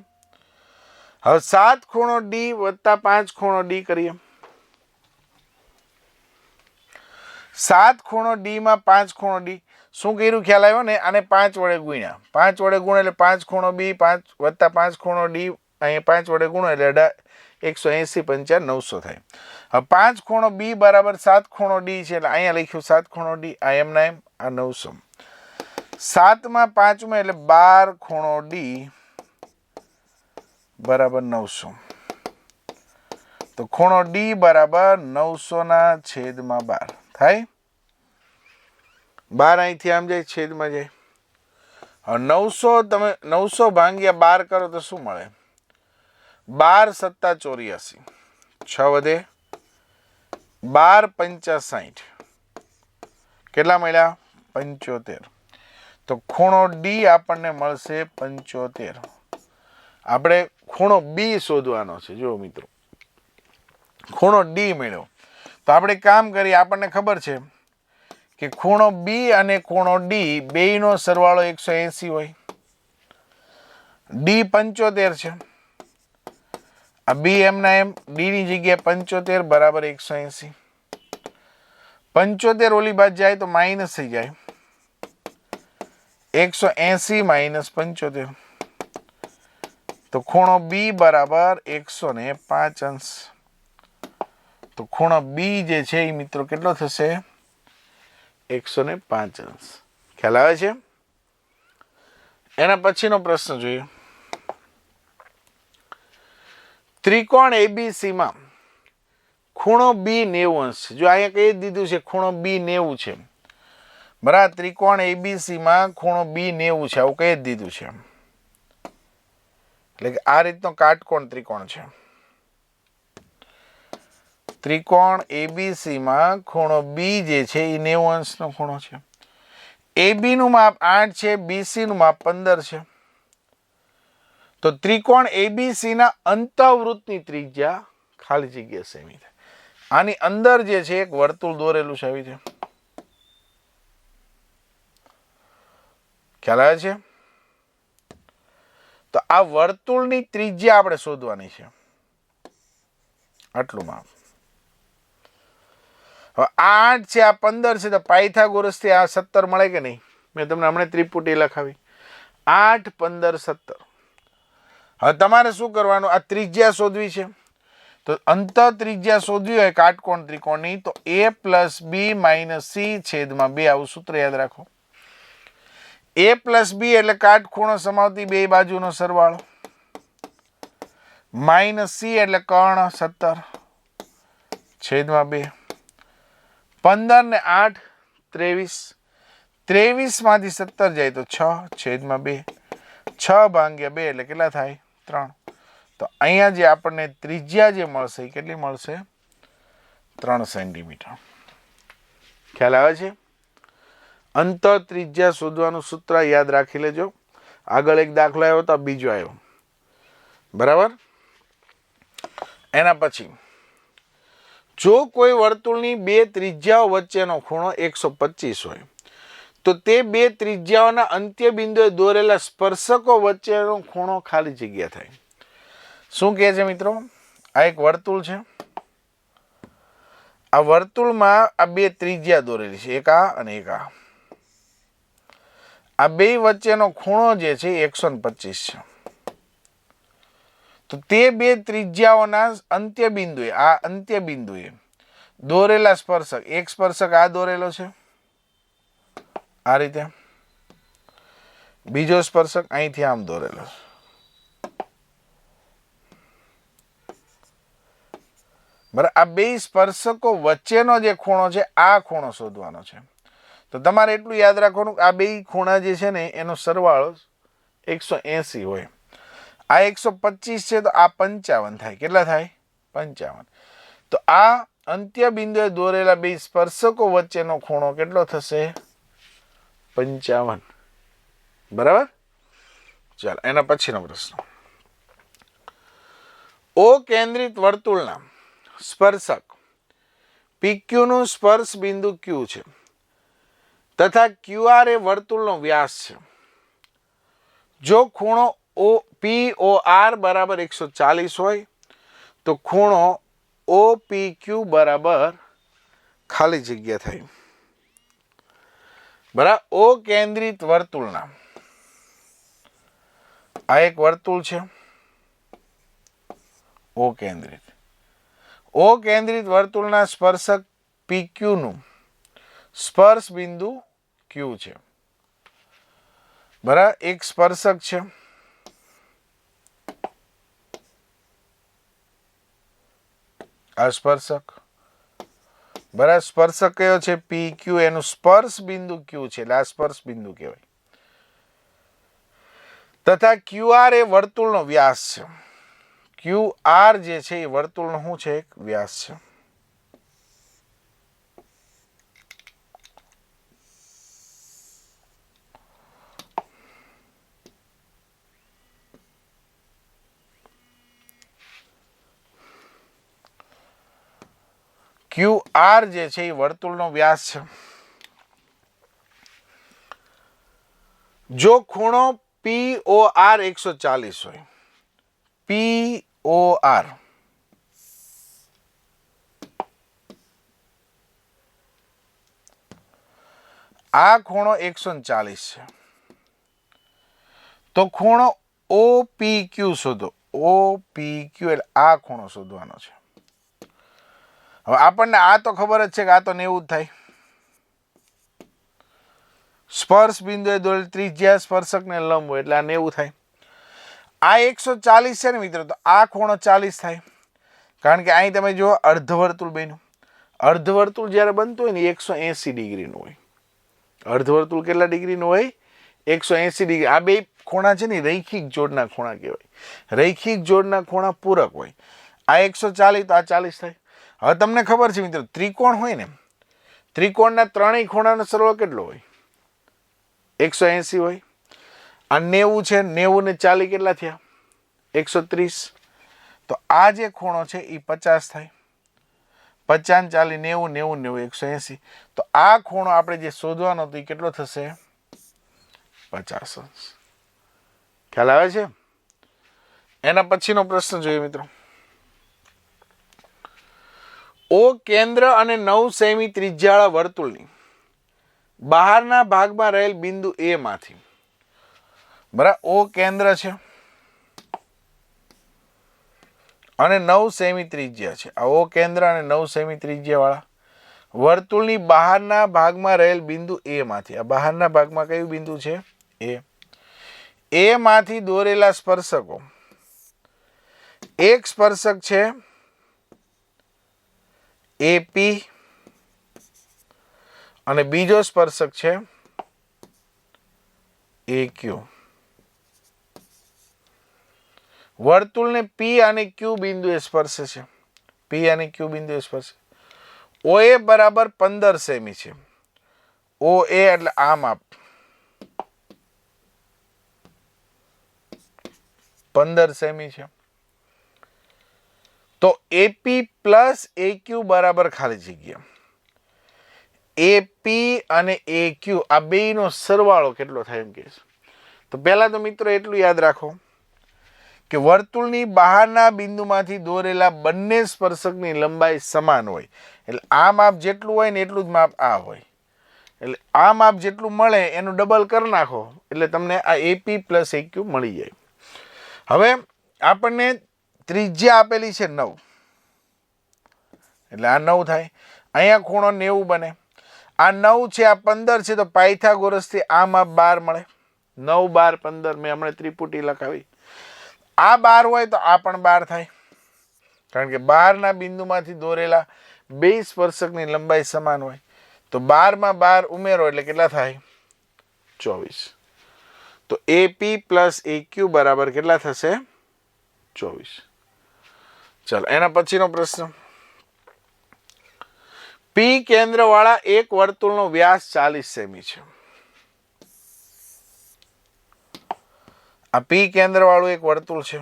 હવે 7 ખૂણો D વત્તા 5 ખૂણો D કરીએ. 7 ખૂણો D માં 5 ખૂણો D શું કર્યું? ખ્યાલ આવ્યો ને? આને 5 વડે ગુણ્યા. 5 વડે ગુણ્યા એટલે 5 ખૂણો B 5 વત્તા 5 ખૂણો D અહીંયા 5 વડે ગુણો એટલે 180 પંચા 900 થાય. હવે 5 ખૂણો B બરાબર 7 ખૂણો D છે એટલે અહીંયા લખ્યું 7 ખૂણો D આ એમના એમ આ 900. 7 માં 5 માં એટલે 12 ખૂણો D બરાબર 900. તો ખૂણો D બરાબર 900 ના છેદમાં 12 થાય. 12 અહીંથી આમ જાય છેદમાં જાય. હવે 900 તમે 900 ભાગ્યા 12 કરો તો શું મળે? 12 સત્તા 84, 6 વધે 12 પંચા 60 કેટલા મળ્યા? 75. તો ખૂણો D આપણને મળશે 75. આપણે ખૂણો B શોધવાનો છે. જો મિત્રો ખૂણો D મળ્યો તો આપણે કામ કરીએ. આપણને ખબર છે કે ખૂણો B અને ખૂણો D બેયનો સરવાળો 180 હોય. D 75 છે. આ B એમના એમ D ની જગ્યાએ 75 બરાબર 180. 75 ઓલી બાદ જાય તો માઇનસ થઈ જાય. 180 માઇનસ 75 તો ખૂણો B બરાબર 105 અંશ. તો ખૂણો B જે છે એ મિત્રો કેટલો થશે? 105 અંશ. ખ્યાલ આવે છે? એના પછીનો પ્રશ્ન જોઈએ. ત્રિકોણ ABC માં ખૂણો B 90 અંશ છે. જો અહીંયા કહી દીધું છે ખૂણો B 90 છે. બરાબર, ત્રિકોણ ABC માં ખૂણો B 90 છે આવું કહી દીધું છે. એટલે કે આ રીતનો કાટકોણ ત્રિકોણ છે. ત્રિકોણ ABC માં ખૂણો B જે છે એ 90 અંશનો ખૂણો છે. AB નું માપ 8 છે, BC નું માપ 15 છે. તો ત્રિકોણ ABC ના અંતઃવૃત્તની ત્રિજ્યા ખાલી જગ્યા સેમી થાય. આની અંદર જે છે એક વર્તુળ દોરેલું છે આવી રીતે. ખ્યાલ આવે છે? તો આ વર્તુળની ત્રિજ્યા આપણે શોધવાની છે. આટલું માપ. હવે 8 છે, આ 15 છે, તો પાયથાગોરસ થી આ 17 મળે કે નહીં? મેં તમને હમણાં ત્રિપુટી લખાવી. 8 15 17. હવે તમારે શું કરવાનું? આ ત્રિજ્યા શોધવી છે. તો અંતઃ ત્રિજ્યા શોધવી હોય કાટકોણ ત્રિકોણની તો A plus B minus C છેદમાં 2 આવું સૂત્ર યાદ રાખો. A પ્લસ B એટલે કાટખૂણો સમાવતી બે બાજુનો સરવાળો, માઇનસ C એટલે કર્ણ 17 છેદમાં 2. 15 ને 8 23, 23 માંથી 17 જાય તો 6 છેદમાં 2. 6 ભાગ્યા 2 એટલે કેટલા થાય? 3. તો અહીંયા જે આપણને ત્રિજ્યા જે મળશે એ કેટલી મળશે? 3 સેન્ટીમીટર. ખ્યાલ આવે છે? અંતઃ ત્રિજ્યા શોધવાનું સૂત્ર યાદ રાખી લેજો. આગળ એક દાખલો આવ્યો તો બીજો આવ્યો. બરાબર? એના પછી જો કોઈ વર્તુળની બે ત્રિજ્યાઓ વચ્ચેનો ખૂણો 125 હોય તો તે બે ત્રિજ્યાઓના અંત્ય બિંદુએ દોરેલા સ્પર્શકો વચ્ચેનો ખૂણો ખાલી જગ્યા થાય. શું કહે છે મિત્રો? આ એક વર્તુળ છે. આ વર્તુળમાં આ બે ત્રિજ્યા દોરેલી છે, એક આ અને એક આ. આ બે વચ્ચેનો ખૂણો જે છે 125 છે. તો તે બે ત્રિજ્યાઓના અંત્ય બિંદુએ, આ અંત્ય બિંદુએ દોરેલા સ્પર્શક, એક સ્પર્શક આ દોરેલો છે આ રીતે, બીજો સ્પર્શક અહીંથી આમ દોરેલો છે. બરાબર, આ બે સ્પર્શકો વચ્ચેનો જે ખૂણો છે આ ખૂણો શોધવાનો છે. તો તમારે એટલું યાદ રાખવાનું આ બે ખૂણા જે છે ને એનો સરવાળો 180 હોય. આ 125 છે તો આ 55 થાય. કેટલા થાય? 55. તો આ અંત્ય બિંદુએ દોરેલા બે સ્પર્શકો વચ્ચેનો ખૂણો કેટલો થશે? 55. બરાબર. ચાલો એના પછીનો પ્રશ્ન. ઓ કેન્દ્રિત વર્તુળના સ્પર્શક PQ નું સ્પર્શ બિંદુ Q છે તથા QR એ વર્તુળનો વ્યાસ છે. જો ખૂણો POR બરાબર 140 હોય તો ખૂણો OPQ બરાબર ખાલી જગ્યા થાય. બરાબર. ઓ કેન્દ્રિત વર્તુળના, આ એક વર્તુળ છે ઓ કેન્દ્રિત. ઓ કેન્દ્રિત વર્તુળના સ્પર્શક PQ નું સ્પર્શ બિંદુ Q છે. બરાબર. એક સ્પર્શક છે, આ સ્પર્શક. બરાબર. સ્પર્શક કયો છે? PQ. એનું સ્પર્શ બિંદુ Q છે એટલે આ સ્પર્શ બિંદુ કહેવાય. તથા QR એ વર્તુળનો વ્યાસ છે. QR જે છે એ વર્તુળનો શું છે? એક વ્યાસ છે. QR જે છે એ વર્તુળનો વ્યાસ છે. જો ખૂણો POR 140 હોય, POR આ ખૂણો 140 છે તો ખૂણો OPQ શોધો. OPQ એટલે આ ખૂણો શોધવાનો છે. હવે આપણને આ તો ખબર જ છે કે આ તો 90 જ થાય. સ્પર્શ બિંદુએ દોરેલ ત્રિજ્યા સ્પર્શકને લંબ હોય એટલે આ 90 થાય. આ 140 છે ને મિત્રો, તો આ ખૂણો 40 થાય. કારણ કે અહીં તમે જુઓ અર્ધવર્તુળ બન્યું. અર્ધવર્તુળ જ્યારે બનતું હોય ને 180 ડિગ્રીનું હોય. અર્ધવર્તુળ કેટલા ડિગ્રીનું હોય? 180 ડિગ્રી. આ બે ખૂણા છે ને રૈખિક જોડના ખૂણા કહેવાય. રૈખિક જોડના ખૂણા પૂરક હોય. આ 140 તો આ 40 થાય. હવે તમને ખબર છે મિત્રો, ત્રિકોણ હોય ને, ત્રિકોણના ત્રણેય ખૂણાનો સરવાળો કેટલો હોય? 180 હોય. આ 90 છે, 90 ને 40 કેટલા થયા? 130. તો આ જે ખૂણો છે એ 50 થાય. 50 40 90 90 90 180. તો આ ખૂણો આપણે જે શોધવાનો હતો એ કેટલો થશે? 50 અંશ. ખ્યાલ આવે છે? એના પછીનો પ્રશ્ન જોઈએ મિત્રો. ઓ કેન્દ્ર અને 9 સેમી ત્રિજ્યાવાળા વર્તુળની બહારના ભાગમાં રહેલ બિંદુ A માંથી, બરાબર, ઓ કેન્દ્ર છે અને 9 સેમી ત્રિજ્યા છે. આ ઓ કેન્દ્ર અને 9 સેમી ત્રિજ્યા વાળા વર્તુળની બહારના ભાગમાં રહેલ બિંદુ A માંથી, આ બહારના ભાગમાં કયું બિંદુ છે? A માંથી દોરેલા સ્પર્શકો, એક સ્પર્શક છે AP અને બીજો સ્પર્શક છે AQ. વર્તુળને P અને Q બિંદુએ સ્પર્શે છે. P અને Q બિંદુએ સ્પર્શે. OA બરાબર 15 સેમી છે. OA એટલે આ માપ 15 સેમી છે. તો એપી પ્લસ એક્યુ બરાબર ખાલી જગ્યા. એપી અને એક્યુ આ બેયનો સરવાળો કેટલો થાય એમ કહે છે. તો પહેલા તો મિત્રો એટલું યાદ રાખો કે વર્તુળની બહારના બિંદુમાંથી દોરેલા બંને સ્પર્શકની લંબાઈ સમાન હોય. એટલે આ માપ જેટલું હોય ને એટલું જ માપ આ હોય. એટલે આ માપ જેટલું મળે એનું ડબલ કરી નાખો એટલે તમને આ એપી પ્લસ એક્યુ મળી જાય. હવે આપણને ત્રિજ્યા આપેલી છે 9, એટલે આ 9 થાય. અહીંયા ખૂણો 90 બને. આ 9 છે, આ 15 છે, તો પાયથાગોરસથી આ માપ 12 મળે. 9, 12, 15 મેં હમણાં ત્રિપુટી લખાવી. આ 12 હોય તો આ પણ 12 થાય, કારણ કે 12ના બિંદુમાંથી દોરેલા બે સ્પર્શકની લંબાઈ સમાન હોય. તો 12 માં 12 ઉમેરો એટલે કેટલા થાય? 24. તો એપી પ્લસ એક્યુ બરાબર કેટલા થશે? 24. ચાલો એના પછીનો પ્રશ્ન. પી કેન્દ્રવાળા એક વર્તુળનો વ્યાસ 40 સેમી છે. આ પી કેન્દ્રવાળું એક વર્તુળ છે,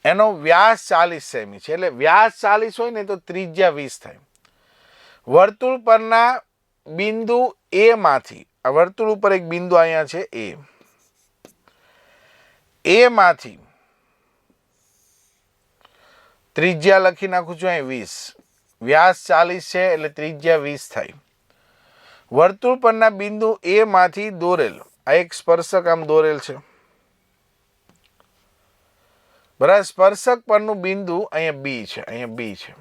એનો વ્યાસ 40 સેમી છે. એટલે વ્યાસ 40 હોય ને તો ત્રિજ્યા 20 થાય. વર્તુળ પરના બિંદુ એ માંથી, આ વર્તુળ ઉપર એક બિંદુ અહીંયા છે એ માંથી ત્રિજ્યા લખી નાખું છું અહીં 20. વ્યાસ 40 છે એટલે ત્રિજ્યા 20 થાય. વર્તુળ પરના બિંદુ એ માંથી દોરેલ આ એક સ્પર્શક આમ દોરેલ છે, બરાબર. સ્પર્શક પરનું બિંદુ અહીંયા બી છે, અહીંયા બી છે.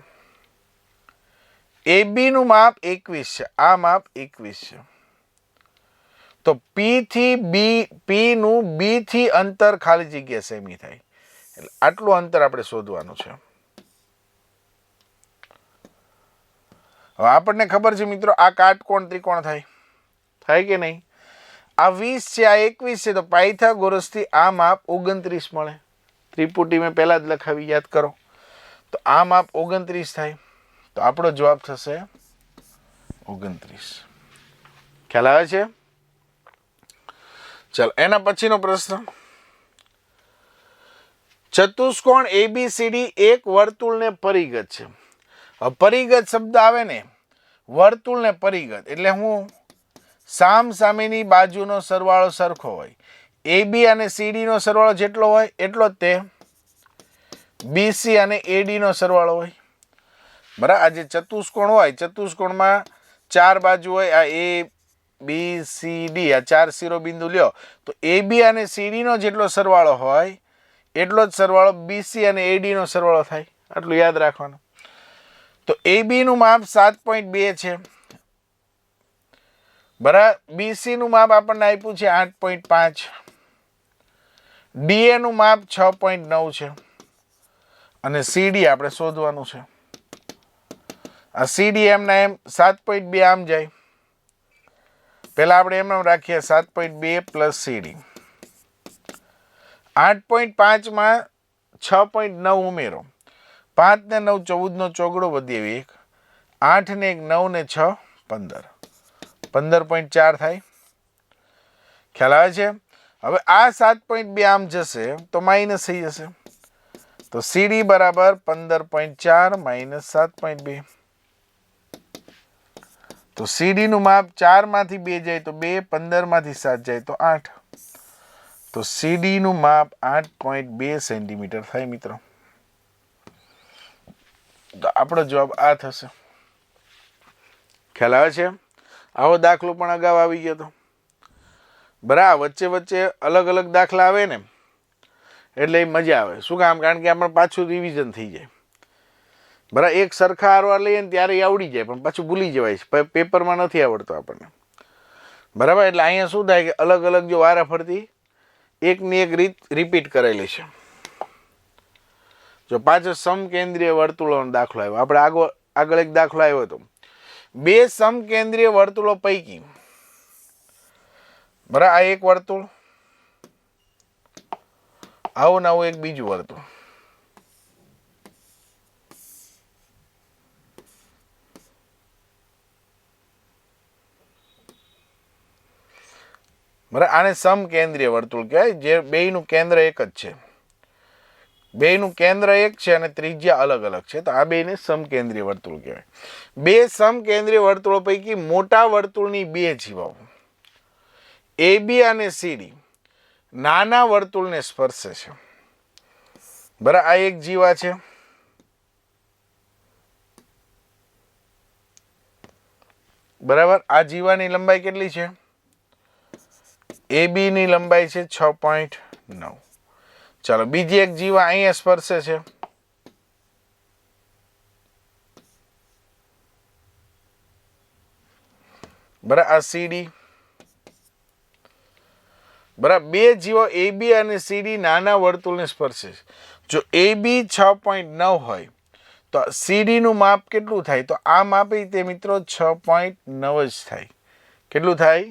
એબી નું માપ 21 છે, આ માપ 21 છે. તો પી નું બી થી અંતર ખાલી જગ્યા સેમી થાય. એટલે આટલું અંતર આપણે શોધવાનું છે. હવે આપણને ખબર છે મિત્રો આ કાટકોણ ત્રિકોણ થાય કે નહીં? આ 20 છે, આ 21 છે, તો પાયથાગોરસથી આ માપ 29 મળે. ત્રિપુટી મેં પહેલા જ લખાવી, યાદ કરો. તો આ માપ 29 થાય. તો આપણો જવાબ થશે 29. ખ્યાલ આવે છે? ચાલો એના પછીનો પ્રશ્ન. ચતુષ્કોણ એબીસીડી એક વર્તુળને પરિગત છે. હવે પરિગત શબ્દ આવે ને, વર્તુળને પરિગત એટલે હું સામ સામેની બાજુનો સરવાળો સરખો હોય. એબી અને સીડી નો સરવાળો જેટલો હોય એટલો જ તે બીસી અને એડી નો સરવાળો હોય. બરાબર. આ જે ચતુષ્કોણ હોય, ચતુષ્કોણમાં 4 બાજુ હોય, આ એ બી સી ડી, આ 4 શિરોબિંદુ લ્યો તો એબી અને સીડી નો જેટલો સરવાળો હોય એટલો જ સરવાળો બીસી અને એડી નો સરવાળો થાય. આટલું યાદ રાખવાનું. તો એબી નું માપ 7.2 છે, બરાબર. બીસી નું માપ આપણને આપ્યું છે 8.5. ડીએ નું માપ 6.9 છે અને સીડી આપણે શોધવાનું છે. આ સીડી એમના એમ 7.2 આમ જાય. પહેલા આપણે એમને રાખીએ 7.2 પ્લસ સીડી. 8.5 માં 6.9 ઉમેરો. 5 ને 9 14 નો ચોગડો વધ્યો 1. 8 ને 1 9 ને 6 15. 15.4 થાય. ખ્યાલ આવે છે? હવે આ 7.2 આમ જશે તો માઇનસ થઈ જશે. તો સીડી બરાબર 15.4 માઇનસ 7.2. તો સીડી નું માપ 4 માંથી 2 જાય તો 2, 15 માંથી 7 જાય તો 8. તો સીડી નું માપ 8.2 સેન્ટીમીટર થાય મિત્રો. તો આપણો જવાબ આ થશે. ખ્યાલ આવે છે? આવો દાખલો પણ અગાઉ આવી ગયો હતો. બરાબર. વચ્ચે વચ્ચે અલગ અલગ દાખલા આવે ને એટલે મજા આવે. શું કામ? કારણ કે આપણે પાછું રિવિઝન થઈ જાય. બરાબર. એક સરખા હારવાર લઈએ ને ત્યારે આવડી જાય પણ પાછું ભૂલી જવાય છે, પેપરમાં નથી આવડતો આપણને. બરાબર. એટલે અહીંયા શું થાય કે અલગ અલગ જો વારા ફરતી એકની એક રીત રિપીટ કરેલી છે. જો પાછો સમકેન્દ્રીય વર્તુળોનો દાખલો આવ્યો. આપણે આગળ એક દાખલો આવ્યો હતો. 2 સમકેન્દ્રીય વર્તુળો પૈકી, બરાબર, આ એક વર્તુળ, આવું ને આવું એક બીજું વર્તુળ. બરાબર. આને સમકેન્દ્રીય વર્તુળ કહેવાય, જે બેયનું કેન્દ્ર એક જ છે. બેયનું કેન્દ્ર એક છે અને ત્રિજ્યા અલગ અલગ છે, તો આ બેને સમકેન્દ્રીય વર્તુળ કહેવાય. બે સમકેન્દ્રીય વર્તુળો પૈકી મોટા વર્તુળની બે જીવાઓ AB અને CD નાના વર્તુળને સ્પર્શે છે. બરાબર, આ એક જીવા છે. બરાબર, આ જીવાની લંબાઈ કેટલી છે? AB ની લંબાઈ છે 6.9. ચાલો બીજી એક જીવા અહીંયા સ્પર્શે છે. બરાબર, આ CD. બરાબર, બે જીવો AB અને CD નાના વર્તુળને સ્પર્શે છે. જો AB 6.9 હોય તો CD નું માપ કેટલું થાય? તો આ માપ તે મિત્રો 6.9 જ થાય. કેટલું થાય?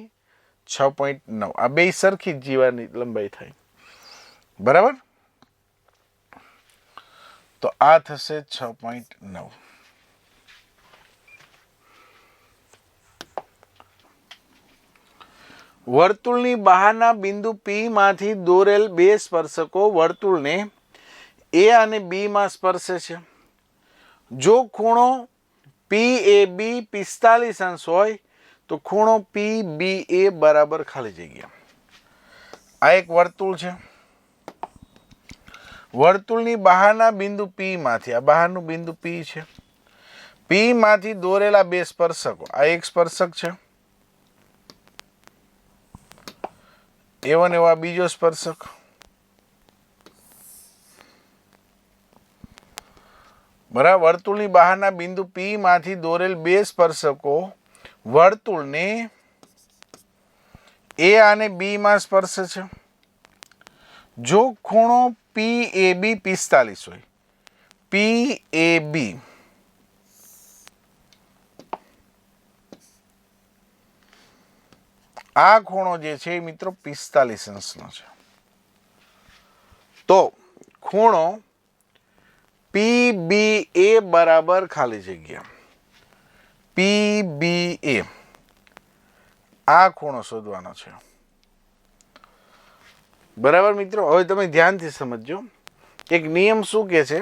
6.9. આ બે સરખી જ જીવાની લંબાઈ થાય. બરાબર, તો આ થશે 6.9. વર્તુળની બહારના બિંદુ P માંથી દોરેલ બે સ્પર્શકો વર્તુળને A અને B માં સ્પર્શે છે. જો ખૂણો PAB 45 અંશ હોય તો ખૂણો PBA બરાબર ખાલી જગ્યા. આ એક વર્તુળ છે. વર્તુળની બહારના બિંદુ P માંથી, આ બહારનું બિંદુ P છે, P માંથી દોરેલા બે સ્પર્શકો. આ એક સ્પર્શક છે A1 એવા બીજો સ્પર્શક. બરાબર, વર્તુળની બહારના બિંદુ P માંથી દોરેલ બે સ્પર્શકો વર્તુળને A અને B માં સ્પર્શે છે. જો ખૂણો PAB 45 હોય, PAB આ ખૂણો જે છે એ મિત્રો 45 અંશનો છે, તો ખૂણો PBA બરાબર ખાલી જગ્યા PBA, આ ખૂણો શોધવાનો છે. બરાબર મિત્રો, હવે તમે ધ્યાનથી સમજજો. એક નિયમ શું કહે છે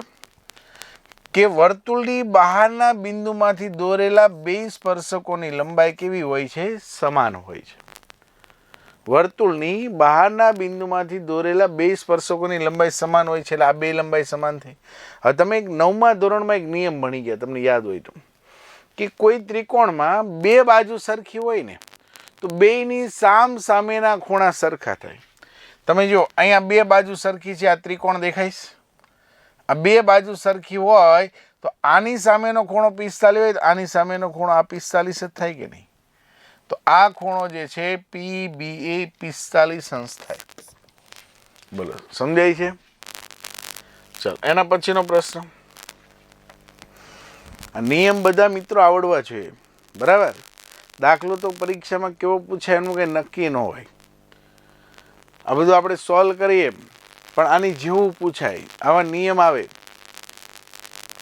કે વર્તુળની બહારના બિંદુમાંથી દોરેલા બે સ્પર્શકોની લંબાઈ કેવી હોય છે? સમાન હોય છે. વર્તુળની બહારના બિંદુમાંથી દોરેલા બે સ્પર્શકોની લંબાઈ સમાન હોય છે, એટલે આ બે લંબાઈ સમાન થઈ. હવે તમે એક 9મા ધોરણમાં એક નિયમ ભણી ગયા, તમને યાદ હોય તો, કે કોઈ ત્રિકોણમાં બે બાજુ સરખી હોય ને તો બેયની સામેના ખૂણા સરખા થાય. તમે જો અહીંયા બે બાજુ સરખી છે, આ ત્રિકોણ દેખાઈશ, આ બે બાજુ સરખી હોય તો આની સામેનો ખૂણો 45 હોય તો આની સામેનો ખૂણો આ 45 જ થાય કે નહીં? તો આ ખૂણો જે છે PBA 45 અંશ થાય. બોલો, સમજાય છે? ચાલો એના પછીનો પ્રશ્ન. આ નિયમ બધા મિત્રો આવડવા જોઈએ. બરાબર, દાખલો તો પરીક્ષામાં કેવો પૂછાય એનું કંઈ નક્કી ન હોય. આ બધું આપણે સોલ્વ કરીએ પણ આની જેવું પૂછાય, આવા નિયમ આવે,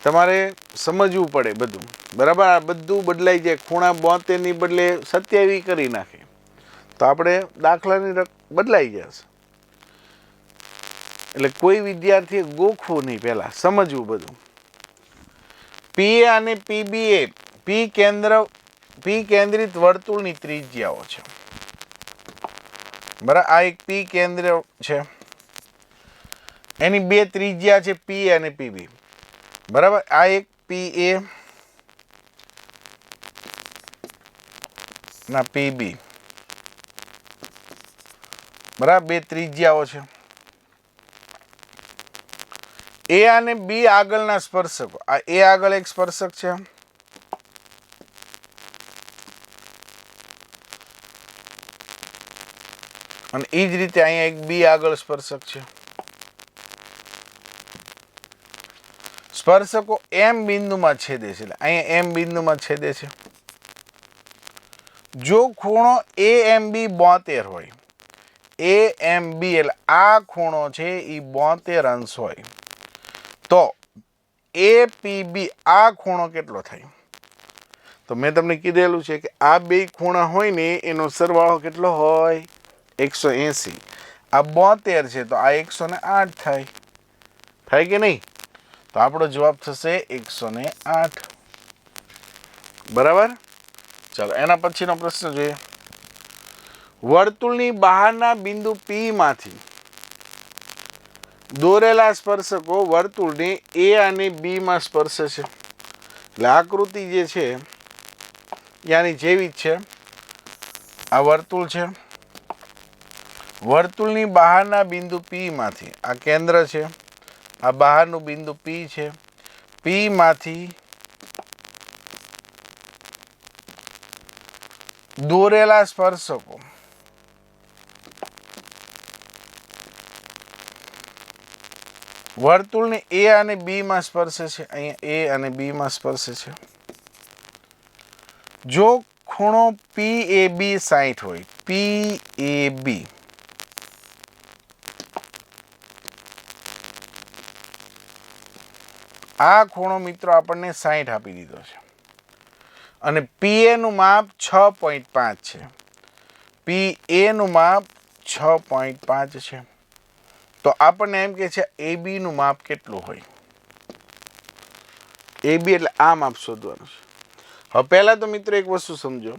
તમારે સમજવું પડે બધું. બરાબર, આ બધું બદલાઈ જાય. ખૂણા 72 ની બદલે 27 કરી નાખે તો આપણે દાખલાની બદલાઈ જશે. એટલે કોઈ વિદ્યાર્થીએ ગોખવું નહીં, પહેલા સમજવું બધું. PA અને PBA P કેન્દ્રિત વર્તુળની ત્રિજ્યાઓ છે. બરાબર, આ એક P કેન્દ્ર છે, એની બે ત્રિજ્યા છે PA અને PB. બરાબર, આ એક PA ના PB. બરાબર, બે ત્રિજ્યાઓ છે. A અને B આગળના સ્પર્શકો. આ A આગળ એક સ્પર્શક છે, અને એ જ રીતે અહીંયા એક B આગળ સ્પર્શક છે. સ્પર્શકો M બિંદુમાં છેદે છે, એટલે અહીંયા M બિંદુમાં છેદે છે. જો ખૂણો AMB 72 હોય, AMB એટલે આ ખૂણો છે એ 72 અંશ હોય, તો APB આ ખૂણો કેટલો થાય? તો મેં તમને કીધેલું છે કે આ બે ખૂણા હોય ને એનો સરવાળો કેટલો હોય? 180. આ 72 છે તો આ 108 થાય. થાય કે નહીં? તો આપણો જવાબ થશે 108. બરાબર. ચાલો એના પછીનો પ્રશ્ન જોઈએ. વર્તુળની બહારના બિંદુ P માંથી દોરેલા સ્પર્શકો વર્તુળને A અને B માં સ્પર્શે છે. એટલે આકૃતિ જે છે યાની જેવી જ છે. આ વર્તુળ છે. વર્તુળની બહારના બિંદુ P માંથી, આ કેન્દ્ર છે, આ બહારનું બિંદુ P છે, P માંથી દોરેલા સ્પર્શકો વર્તુળને A અને B માં સ્પર્શે છે. અહીંયા A અને B માં સ્પર્શે છે. જો ખૂણો PAB 60 હોય, PAB આ ખૂણો મિત્રો આપણને 60 આપી દીધો છે અને PA નું માપ 6.5 છે. PA નું માપ 6.5 છે. તો આપણને એમ કે છે AB નું માપ કેટલું હોય? AB એટલે આ માપ શોધવાનું છે. હવે પહેલા તો મિત્રો એક વસ્તુ સમજો,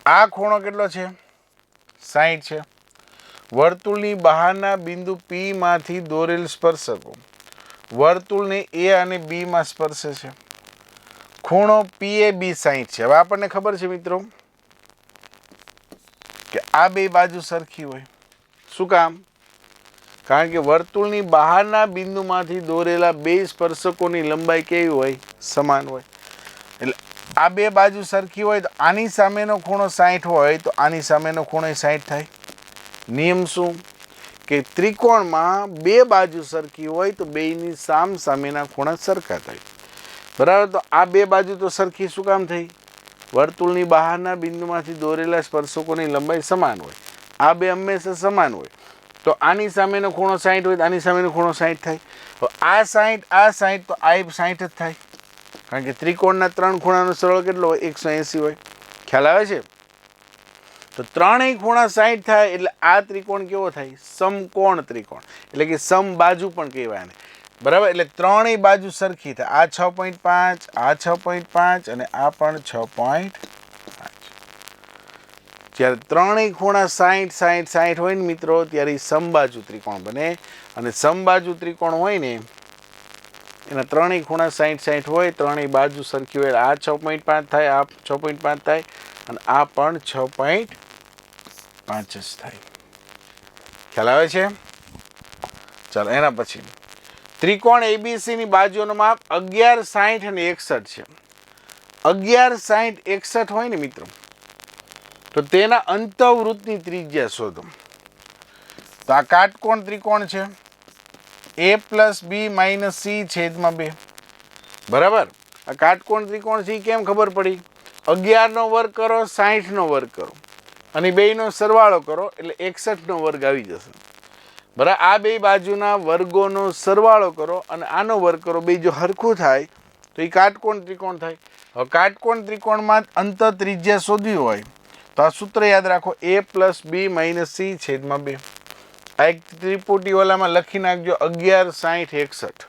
આ ખૂણો કેટલો છે? 60 છે. વર્તુળની બહારના બિંદુ P માંથી દોરેલ સ્પર્શકો વર્તુળને A અને B માં સ્પર્શે છે. ખૂણો PAB 60 છે. હવે આપણને ખબર છે મિત્રો કે આ બે બાજુ સરખી હોય. શું કામ? કારણ કે વર્તુળની બહારના બિંદુમાંથી દોરેલા બે સ્પર્શકોની લંબાઈ કેવી હોય? સમાન હોય. એટલે આ બે બાજુ સરખી હોય તો આની સામેનો ખૂણો 60 હોય તો આની સામેનો ખૂણો 60 થાય. નિયમ શું? કે ત્રિકોણમાં બે બાજુ સરખી હોય તો બેયની સામેના ખૂણા સરખા થાય. બરાબર. તો આ બે બાજુ તો સરખી શું કામ થઈ? વર્તુળની બહારના બિંદુમાંથી દોરેલા સ્પર્શકોની લંબાઈ સમાન હોય. આ બે હંમેશા સમાન હોય. તો આની સામેનો ખૂણો 60 હોય તો આની સામેનો ખૂણો 60 થાય. આ 60 તો આ 60 જ થાય. કારણ કે ત્રિકોણના ત્રણ ખૂણાનો સરળ કેટલો હોય? 180 હોય. ખ્યાલ આવે છે? તો ત્રણેય ખૂણા 60 થાય એટલે આ ત્રિકોણ કેવો થાય? સમકોણ ત્રિકોણ. એટલે કે સમબાજુ પણ કહેવાય આને. બરાબર. એટલે ત્રણેય બાજુ સરખી થાય. આ 6.5, આ 6.5 અને આ પણ 6.5. જ્યારે ત્રણેય ખૂણા 60 હોય ને મિત્રો ત્યારે સમબાજુ ત્રિકોણ બને. અને સમબાજુ ત્રિકોણ હોય ને એના ત્રણેય ખૂણા 60 હોય, ત્રણેય બાજુ સરખી હોય. આ 6.5 થાય, આ 6.5 થાય અને આ પણ 6.5 જ થાય. ખ્યાલ આવે છે? ચાલો એના પછી ત્રિકોણ ABC ની બાજુઓનું માપ 11, 60 અને 61 છે. 11, 60, 61 હોય ને મિત્રો તો તેના અંતઃવૃત્તની ત્રિજ્યા શોધો. તો આ કાટકોણ ત્રિકોણ છે. A + B - C / 2. બરાબર. આ કાટકોણ ત્રિકોણ છે કેમ ખબર પડી? 11 નો વર્ગ કરો, 60 નો વર્ગ કરો અને બેયનો સરવાળો કરો એટલે 61 નો વર્ગ આવી જશે. બરાબર. આ બે બાજુના વર્ગોનો સરવાળો કરો અને આનો વર્ગ કરો. બે જો હરખું થાય તો એ કાટકોણ ત્રિકોણ થાય. હવે કાટકોણ ત્રિકોણમાં અંતઃ ત્રિજ્યા શોધવી હોય તો આ સૂત્ર યાદ રાખો. A + B - C / 2. આ એક ત્રિપુટી ઓલામાં લખી નાખજો 11, 60, 61.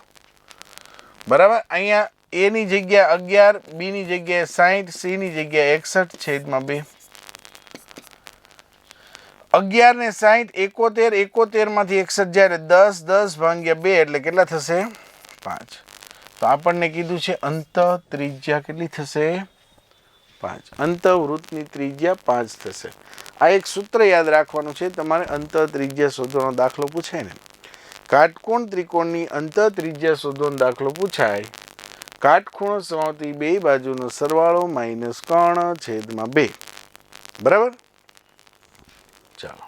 બરાબર. અહીંયા A ની જગ્યાએ 11, B ની જગ્યાએ 60, C ની જગ્યાએ 61 / 2. 11 ને 60, 71, 71 માંથી 61 જાય 10, 10 ભાગ્યા 2 એટલે કેટલા થશે? 5. તો આપણને કીધું છે અંતઃ ત્રિજ્યા કેટલી થશે? 5. અંતઃવૃત્તની ત્રિજ્યા 5 થશે. આ એક સૂત્ર યાદ રાખવાનું છે તમારે. અંતઃ ત્રિજ્યા શોધવાનો દાખલો પૂછાય ને, કાટકોણ ત્રિકોણની અંતઃ ત્રિજ્યા શોધવાનો દાખલો પૂછાય. કાટખૂણો સમાવતી બે બાજુનો સરવાળો માઇનસ કર્ણ છેદમાં 2. બરાબર. ચાલો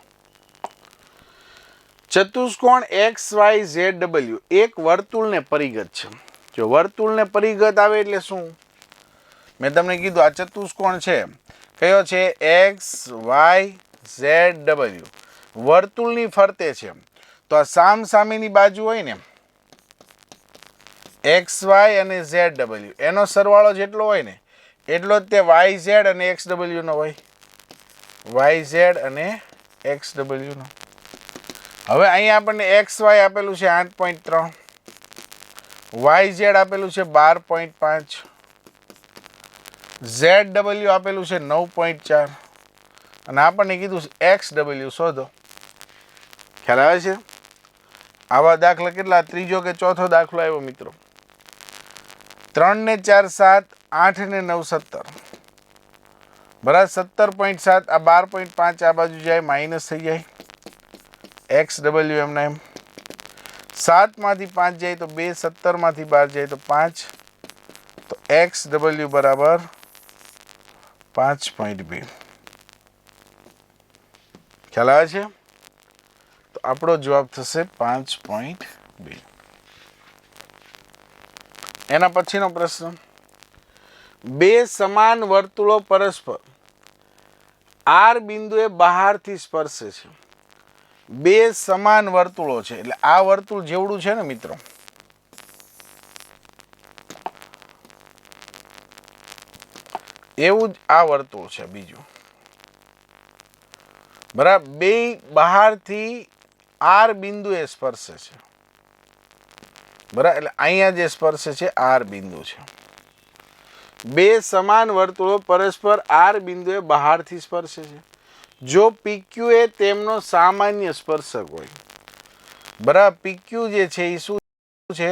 ચતુષ્કોણ XYZW એક વર્તુળને પરિગત છે. જો વર્તુળને પરિગત આવે એટલે શું? મેં તમને કીધું આ ચતુષ્કોણ છે. કયો છે? XYZW વર્તુળની ફરતે છે. તો આ સામસામેની બાજુ હોય ને XY અને ZW એનો સરવાળો જેટલો હોય ને એટલો જ તે YZ અને XW નો હોય. YZ અને XW નો. હવે અહીંયા આપણને એક્સ વાય આપેલું છે 8.3, વાય ઝેડ આપેલું છે 12.5, ઝેડ ડબલ્યુ આપેલું છે 9.4 અને આપણને કીધું એક્સ ડબલ્યુ શોધો. ખ્યાલ આવે છે? આવા દાખલા કેટલા? ત્રીજો કે ચોથો દાખલો આવ્યો મિત્રો. 3 ને 4 7, 8 ને 9 17, બરાબર 17.7. આ 12.5 આ બાજુ જાય માઇનસ થઈ જાય, એક્સ ડબલ્યુ એમના એમ. 7 માંથી 5 જાય તો 2, 17 માંથી 12 જાય તો 5, તો એક્સ ડબલ્યુ બરાબર 5.2. ખ્યાલ આવે છે? તો આપણો જવાબ થશે 5.2. એના પછીનો પ્રશ્ન, બે સમાન વર્તુળો પરસ્પર આર બિંદુએ બહારથી સ્પર્શે છે. બે સમાન વર્તુળો છે એટલે આ વર્તુળ જેવડું છે ને મિત્રો, એવું જ આ વર્તુળ છે બીજું, બરાબર. બે બહારથી આર બિંદુએ સ્પર્શે છે, બરાબર. એટલે અહીંયા જે સ્પર્શે છે આર બિંદુ છે. બે સમાન વર્તુળો પરસ્પર આર બિંદુએ બહારથી સ્પર્શે છે જો પીક્યુ એ તેમનો સામાન્ય સ્પર્શક હોય, બરાબર. પીક્યુ જે છે એ શું છે?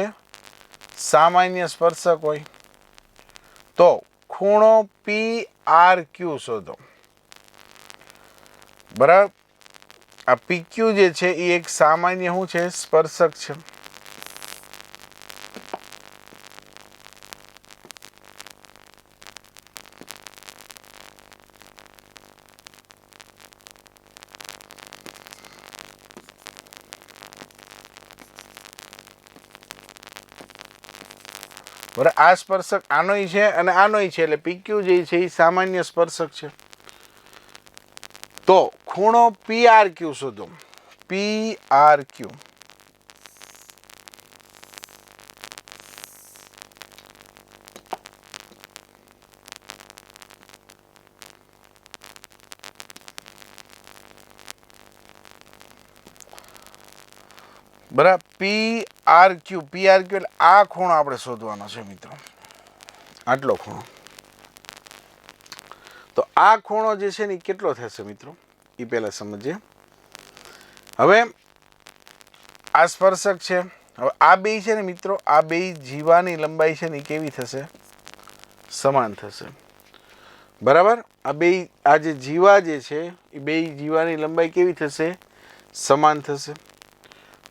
સામાન્ય સ્પર્શક હોય. તો ખૂણો પી આર ક્યુ શોધો, બરાબર. આ પીક્યુ જે છે એ એક સામાન્ય શું છે? સ્પર્શક છે. બરાબર. આ સ્પર્શક આનોય છે અને આનોય છે એટલે પીક્યુ જે છે એ સામાન્ય સ્પર્શક છે. તો ખૂણો પી આર ક્યુ શોધો, પી આર ક્યુ. બરાબર. P R Q, P R Q એટલે આ ખૂણો આપણે શોધવાનો છે મિત્રો, આટલો ખૂણો. તો આ ખૂણો જે છે ને એ કેટલો થશે મિત્રો, એ પહેલા સમજીએ. હવે આ સ્પર્શક છે. હવે આ બે છે ને મિત્રો, આ બે જીવાની લંબાઈ છે ને એ કેવી થશે? સમાન થશે, બરાબર. આ બે આ જે જીવા જે છે એ બે જીવાની લંબાઈ કેવી થશે? સમાન થશે,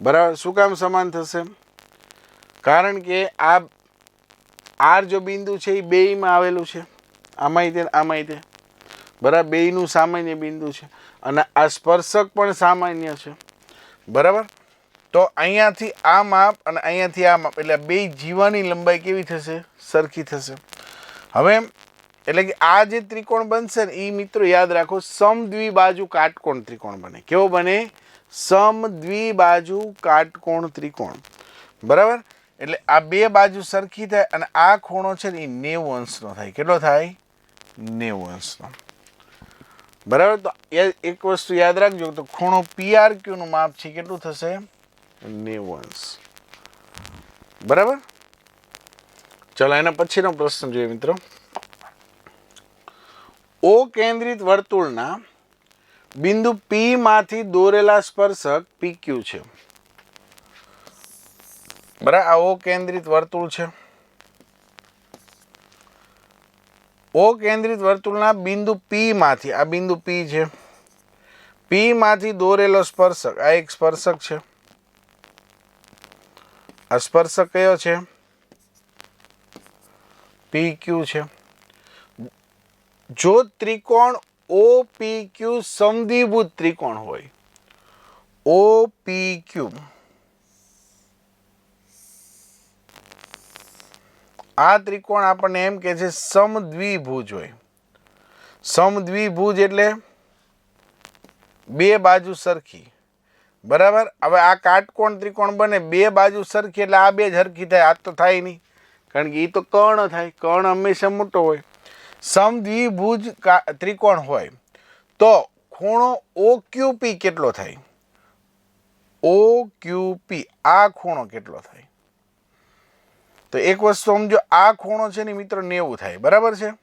બરાબર. શું કામ સમાન થશે? કારણ કે આ આર જો બિંદુ છે એ બેયમાં આવેલું છે, આમાંય તે આમાંય તે, બરાબર. બેયનું સામાન્ય બિંદુ છે અને આ સ્પર્શક પણ સામાન્ય છે, બરાબર. તો અહીંયાથી આ માપ અને અહીંયાથી આ માપ એટલે બે જીવાની લંબાઈ કેવી થશે? સરખી થશે. હવે એટલે કે આ જે ત્રિકોણ બનશે ને એ મિત્રો યાદ રાખો સમદ્વિબાજુ કાટકોણ ત્રિકોણ બને. કેવો બને? સમદ્વિબાજુ કાટકોણ ત્રિકોણ, બરાબર. એટલે આ બે બાજુ સરખી થાય અને આ ખૂણો છે ને એ 90 અંશનો થાય. કેટલો થાય? 90 અંશનો, બરાબર. તો એક વસ્તુ યાદ રાખજો, તો ખૂણો પીઆર ક્યુ નું માપ છે કેટલું થશે? 90 અંશ, બરાબર. ચલો એના પછીનો પ્રશ્ન જોઈએ મિત્રો. ઓ કેન્દ્રિત વર્તુળના બિંદુ પી માંથી દોરેલા સ્પર્શક પીક્યુ છે, બરાબર. આ ઓ કેન્દ્રિત વર્તુળ છે. ઓ કેન્દ્રિત વર્તુળના બિંદુ પી માંથી, આ બિંદુ પી છે, પી માંથી દોરેલો સ્પર્શક, આ એક સ્પર્શક છે. આ સ્પર્શક કયો છે? પી ક્યુ છે. જો ત્રિકોણ ઓ પી ક્યુ સમદ્વિભુજ ત્રિકોણ હોય, ઓ પી ક્યુ, આ ત્રિકોણ આપણને એમ કે છે સમદ્વિભુજ હોય. સમદ્વિભુજ એટલે બે બાજુ સરખી, બરાબર. હવે આ કાટકોણ ત્રિકોણ બને, બે બાજુ સરખી એટલે આ બે જ સરખી થાય. આ તો થાય નહીં, કારણ કે એ તો કર્ણ થાય, કર્ણ હંમેશા મોટો હોય. સમદ્વિભુજ ત્રિકોણ હોય તો ખૂણો ઓ ક્યુ પી કેટલો થાય? OQP આ ખૂણો કેટલો થાય? તો એક વસ્તુ સમજો, આ ખૂણો છે ને મિત્રો 90 થાય, બરાબર છે?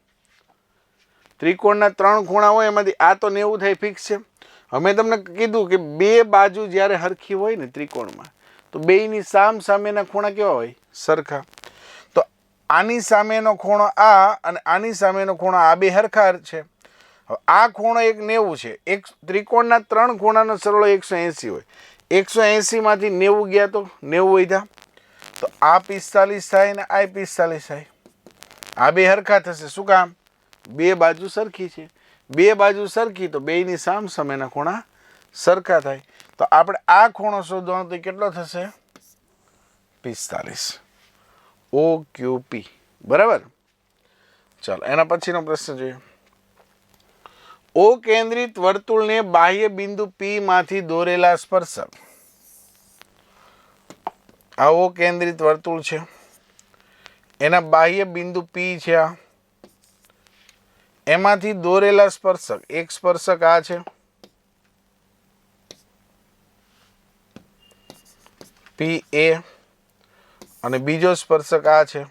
ત્રિકોણના 3 ખૂણા હોય એમાંથી આ તો 90 થાય, ફિક્સ છે. અમે તમને કીધું કે બે બાજુ જ્યારે સરખી હોય ને ત્રિકોણમાં, તો બેયની સામેના ખૂણા કેવા હોય? સરખા. તો આની સામેનો ખૂણો આ અને આની સામેનો ખૂણો આ બે સરખા છે. હવે આ ખૂણો એક 90 છે. એક ત્રિકોણના 3 ખૂણાનો સરવાળો 180 હોય. 180 માંથી 90 ગયા તો 90 વધ્યા, તો આ 45 થાય ને આ 45 થાય. આ બે સરખા થશે. શું કામ? બે બાજુ સરખી છે. બે બાજુ સરખી તો બેયની સામેના ખૂણા સરખા થાય. તો આપણે આ ખૂણો શોધવાનો તો કેટલો થશે? 45. OQP, બરાબર. ચાલો એના પછીનો પ્રશ્ન જોઈએ. ઓ કેન્દ્રિત વર્તુળને બાહ્ય બિંદુ P માંથી દોરેલા સ્પર્શક. આ ઓ કેન્દ્રિત વર્તુળ છે, એના બાહ્ય બિંદુ P છે, આ એમાંથી દોરેલા સ્પર્શક. એક સ્પર્શક આ છે PA અને બીજો સ્પર્શક આ છે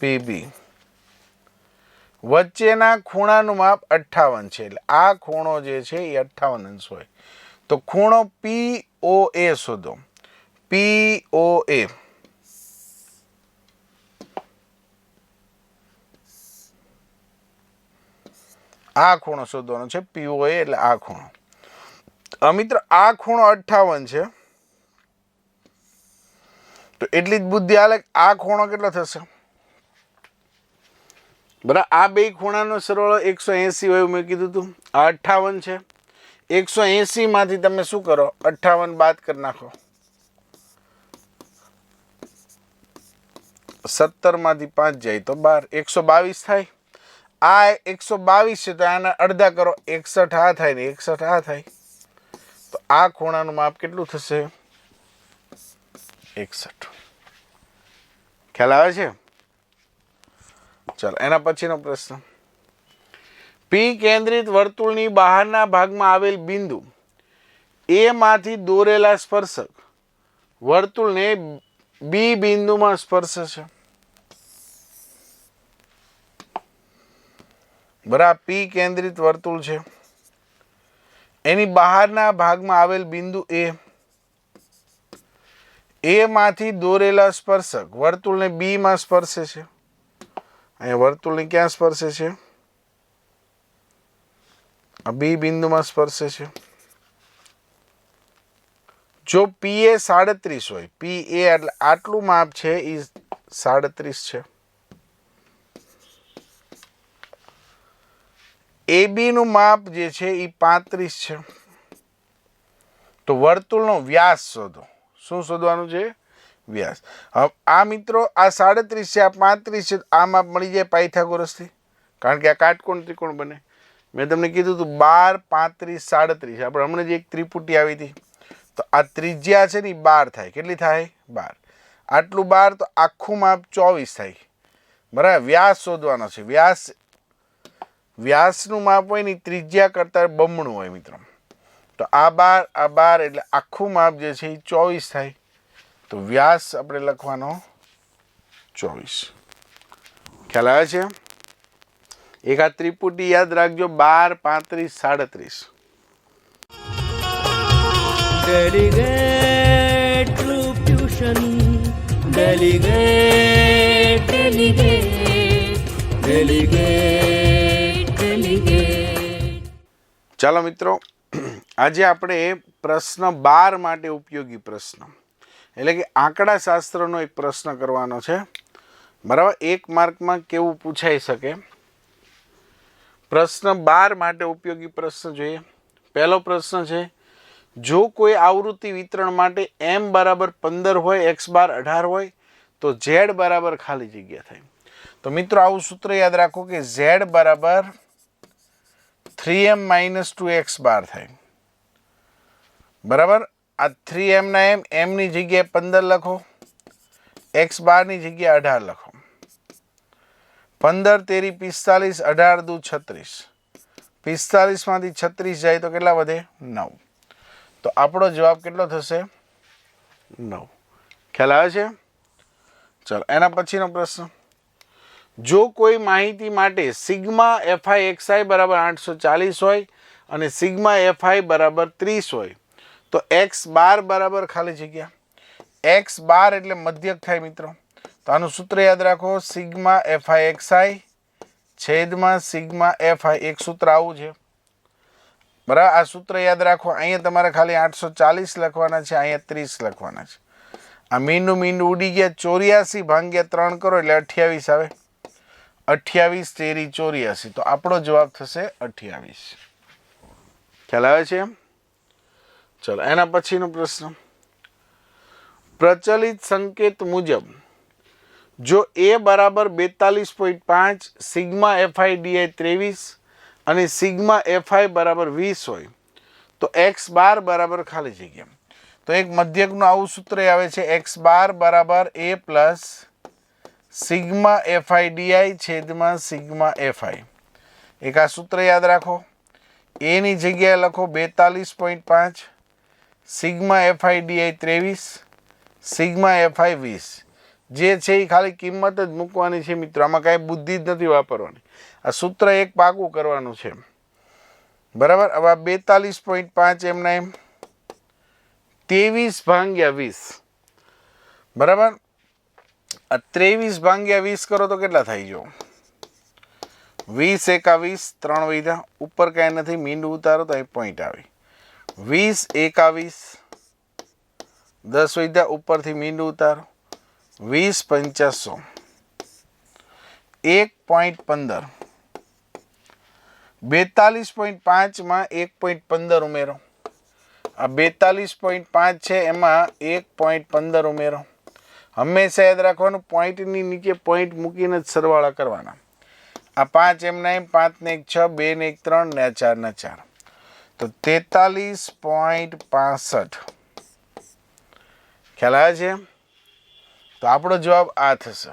PB. વચ્ચેના ખૂણાનું માપ 58 છે. એટલે આ ખૂણો જે છે એ 58 અંશ હોય. તો ખૂણો POA શોધો. POA આ ખૂણો શોધવાનો છે. POA એટલે આ ખૂણો. મિત્રો આ ખૂણો 58 છે, તો એટલી જ બુદ્ધિ હાલે. આ ખૂણો કેટલો થશે? બરાબર. આ બે ખૂણાનો સરવાળો 180 હોય મેં કીધું હતું. આ 58 છે. 180 માંથી તમે શું કરો? 58 બાદ કરી નાખો. 17 માંથી 5 જાય તો 12, 122 થાય. આ 122 છે તો આના અડધા કરો, 61 આ થાય ને 61 આ થાય. તો આ ખૂણાનું માપ કેટલું થશે? 61. ખ્યાલ આવે છે? ચાલો એના પછીનો પ્રશ્ન. P કેન્દ્રિત વર્તુળની બહારના ભાગમાં આવેલ બિંદુ A માંથી દોરેલા સ્પર્શક વર્તુળને B બિંદુમાં સ્પર્શે છે. બરાબર. P કેન્દ્રિત વર્તુળ છે, એની બહારના ભાગમાં આવેલ બિંદુ A માંથી દોરેલા સ્પર્શક વર્તુળને B માં સ્પર્શે છે. અહીંયા વર્તુળને ક્યાં સ્પર્શે છે? આ B બિંદુમાં સ્પર્શે છે. જો PA 37 હોય, PA એટલે આટલું માપ છે એ 37 છે. AB નું માપ જે છે એ 35 છે. તો વર્તુળનો વ્યાસ શોધો. શું શોધવાનું છે? વ્યાસ. હવે આ મિત્રો આ 37 છે, આ 35 છે, આ માપ મળી જાય પાયથાગોરસથી, કારણ કે આ કાટકોણ ત્રિકોણ બને. મેં તમને કીધું હતું 12, 35, 37. આપણે હમણાં જ એક ત્રિપુટી આવી હતી. તો આ ત્રિજ્યા છે ને 12 થાય. કેટલી થાય? 12. આટલું 12 તો આખું માપ 24 થાય. બરાબર. વ્યાસ શોધવાનો છે. વ્યાસનું માપ હોય ને ત્રિજ્યા કરતા બમણું હોય મિત્રો. તો આ 12 એટલે આખું માપ જે છે એ 24 થાય. તો વ્યાસ આપણે લખવાનો 24. ખ્યાલ આવે છે? એક આ ત્રિપુટી યાદ રાખજો. 12, 35, 37. Delegate Group Tuition. Delegate, delegate. ચાલો મિત્રો, આજે આપણે પ્રશ્ન 12 માટે ઉપયોગી પ્રશ્ન એટલે કે આંકડા શાસ્ત્રનો એક પ્રશ્ન કરવાનો છે. બરાબર. 1 માર્કમાં કેવું પૂછાઈ શકે. પ્રશ્ન 12 માટે ઉપયોગી પ્રશ્ન જોઈએ. પહેલો પ્રશ્ન છે, જો કોઈ આવૃત્તિ વિતરણ માટે m બરાબર 15 હોય, x બાર 18 હોય, તો z બરાબર ખાલી જગ્યા થાય. તો મિત્રો આવું સૂત્ર યાદ રાખો કે z બરાબર 3m - 2x બાર થાય. બરાબર. આ 3m ના m ની જગ્યાએ 15 લખો, x બારની જગ્યાએ 18 લખો. 15 તેરી 45, 18 દુ 36. 45માંથી 36 જાય તો કેટલા વધે? 9. તો આપણો જવાબ કેટલો થશે? 9. ખ્યાલ આવે છે? ચાલો એના પછીનો પ્રશ્ન, જો કોઈ માહિતી માટે સિગ્મા એફઆઈ એક્સઆઈ બરાબર 840 હોય અને સિગ્મા એફઆઈ બરાબર 30 હોય તો એક્સ બાર બરાબર ખાલી જગ્યા, એક્સ બાર એટલે મધ્યક થાય મિત્રો. તો આનું સૂત્ર યાદ રાખો, સિગ્મા એફઆઈ એક્સઆઈ છેદમાં સિગ્મા એફઆઈ, એક સૂત્ર આવું છે બરાબર. આ સૂત્ર યાદ રાખો. અહીંયા તમારે ખાલી 840 લખવાના છે, અહીંયા 30 લખવાના છે. આ મીંડું મીંડું ઉડી ગયા. 84 ભાગ્યા 3 કરો એટલે 28 આવે. 28 તેરી 84. તો આપણો જવાબ થશે 28. ખ્યાલ આવે છે? ચલો એના પછીનો પ્રશ્ન, પ્રચલિત સંકેત મુજબ જો એ બરાબર 42.5, સિગ્મા એફઆઈ ડીઆઈ 23 અને સિગ્મા એફઆઈ બરાબર 20 હોય તો એક્સ બાર બરાબર ખાલી જગ્યા. તો એક મધ્યકનું આવું સૂત્ર આવે છે, એક્સ બાર બરાબર A plus sigma FI DI છેદમાં સિગ્મા એફઆઈ. એક આ સૂત્ર યાદ રાખો. એની જગ્યાએ લખો 42.5, sigma FI DI 23, sigma FI 20. જે છે એ ખાલી કિંમત જ મૂકવાની છે મિત્રો, આમાં કાંઈ બુદ્ધિ જ નથી વાપરવાની. આ સૂત્ર એક પાકું કરવાનું છે બરાબર. હવે 42.5 એમના એમ 23 ભાગ્યા 20 બરાબર. આ 23 ભાગ્યા 20 કરો તો કેટલા થાય? જો 20 એકા 20, 3 વધ્યા, ઉપર કાંઈ નથી, મીંડું ઉતારો તો અહીં પોઈન્ટ આવે. 20 એકા 20, 10 વધ્યા, ઉપરથી મીંડું ઉતારો, 20 પંચા 1.15. 42.5 માં 1.15 ઉમેરો. આ 42.5 છે એમાં 1.15 ઉમેરો. હંમેશા યાદ રાખવાનું, પોઈન્ટની નીચે પોઈન્ટ મૂકીને જ સરવાળા કરવાના. આ 5 એમના એમ, 5 ને 1 6, 2 ને 1 3 ને 4 ને 4. તો 43.65. ખ્યાલ આવે છે? તો આપણો જવાબ આ થશે.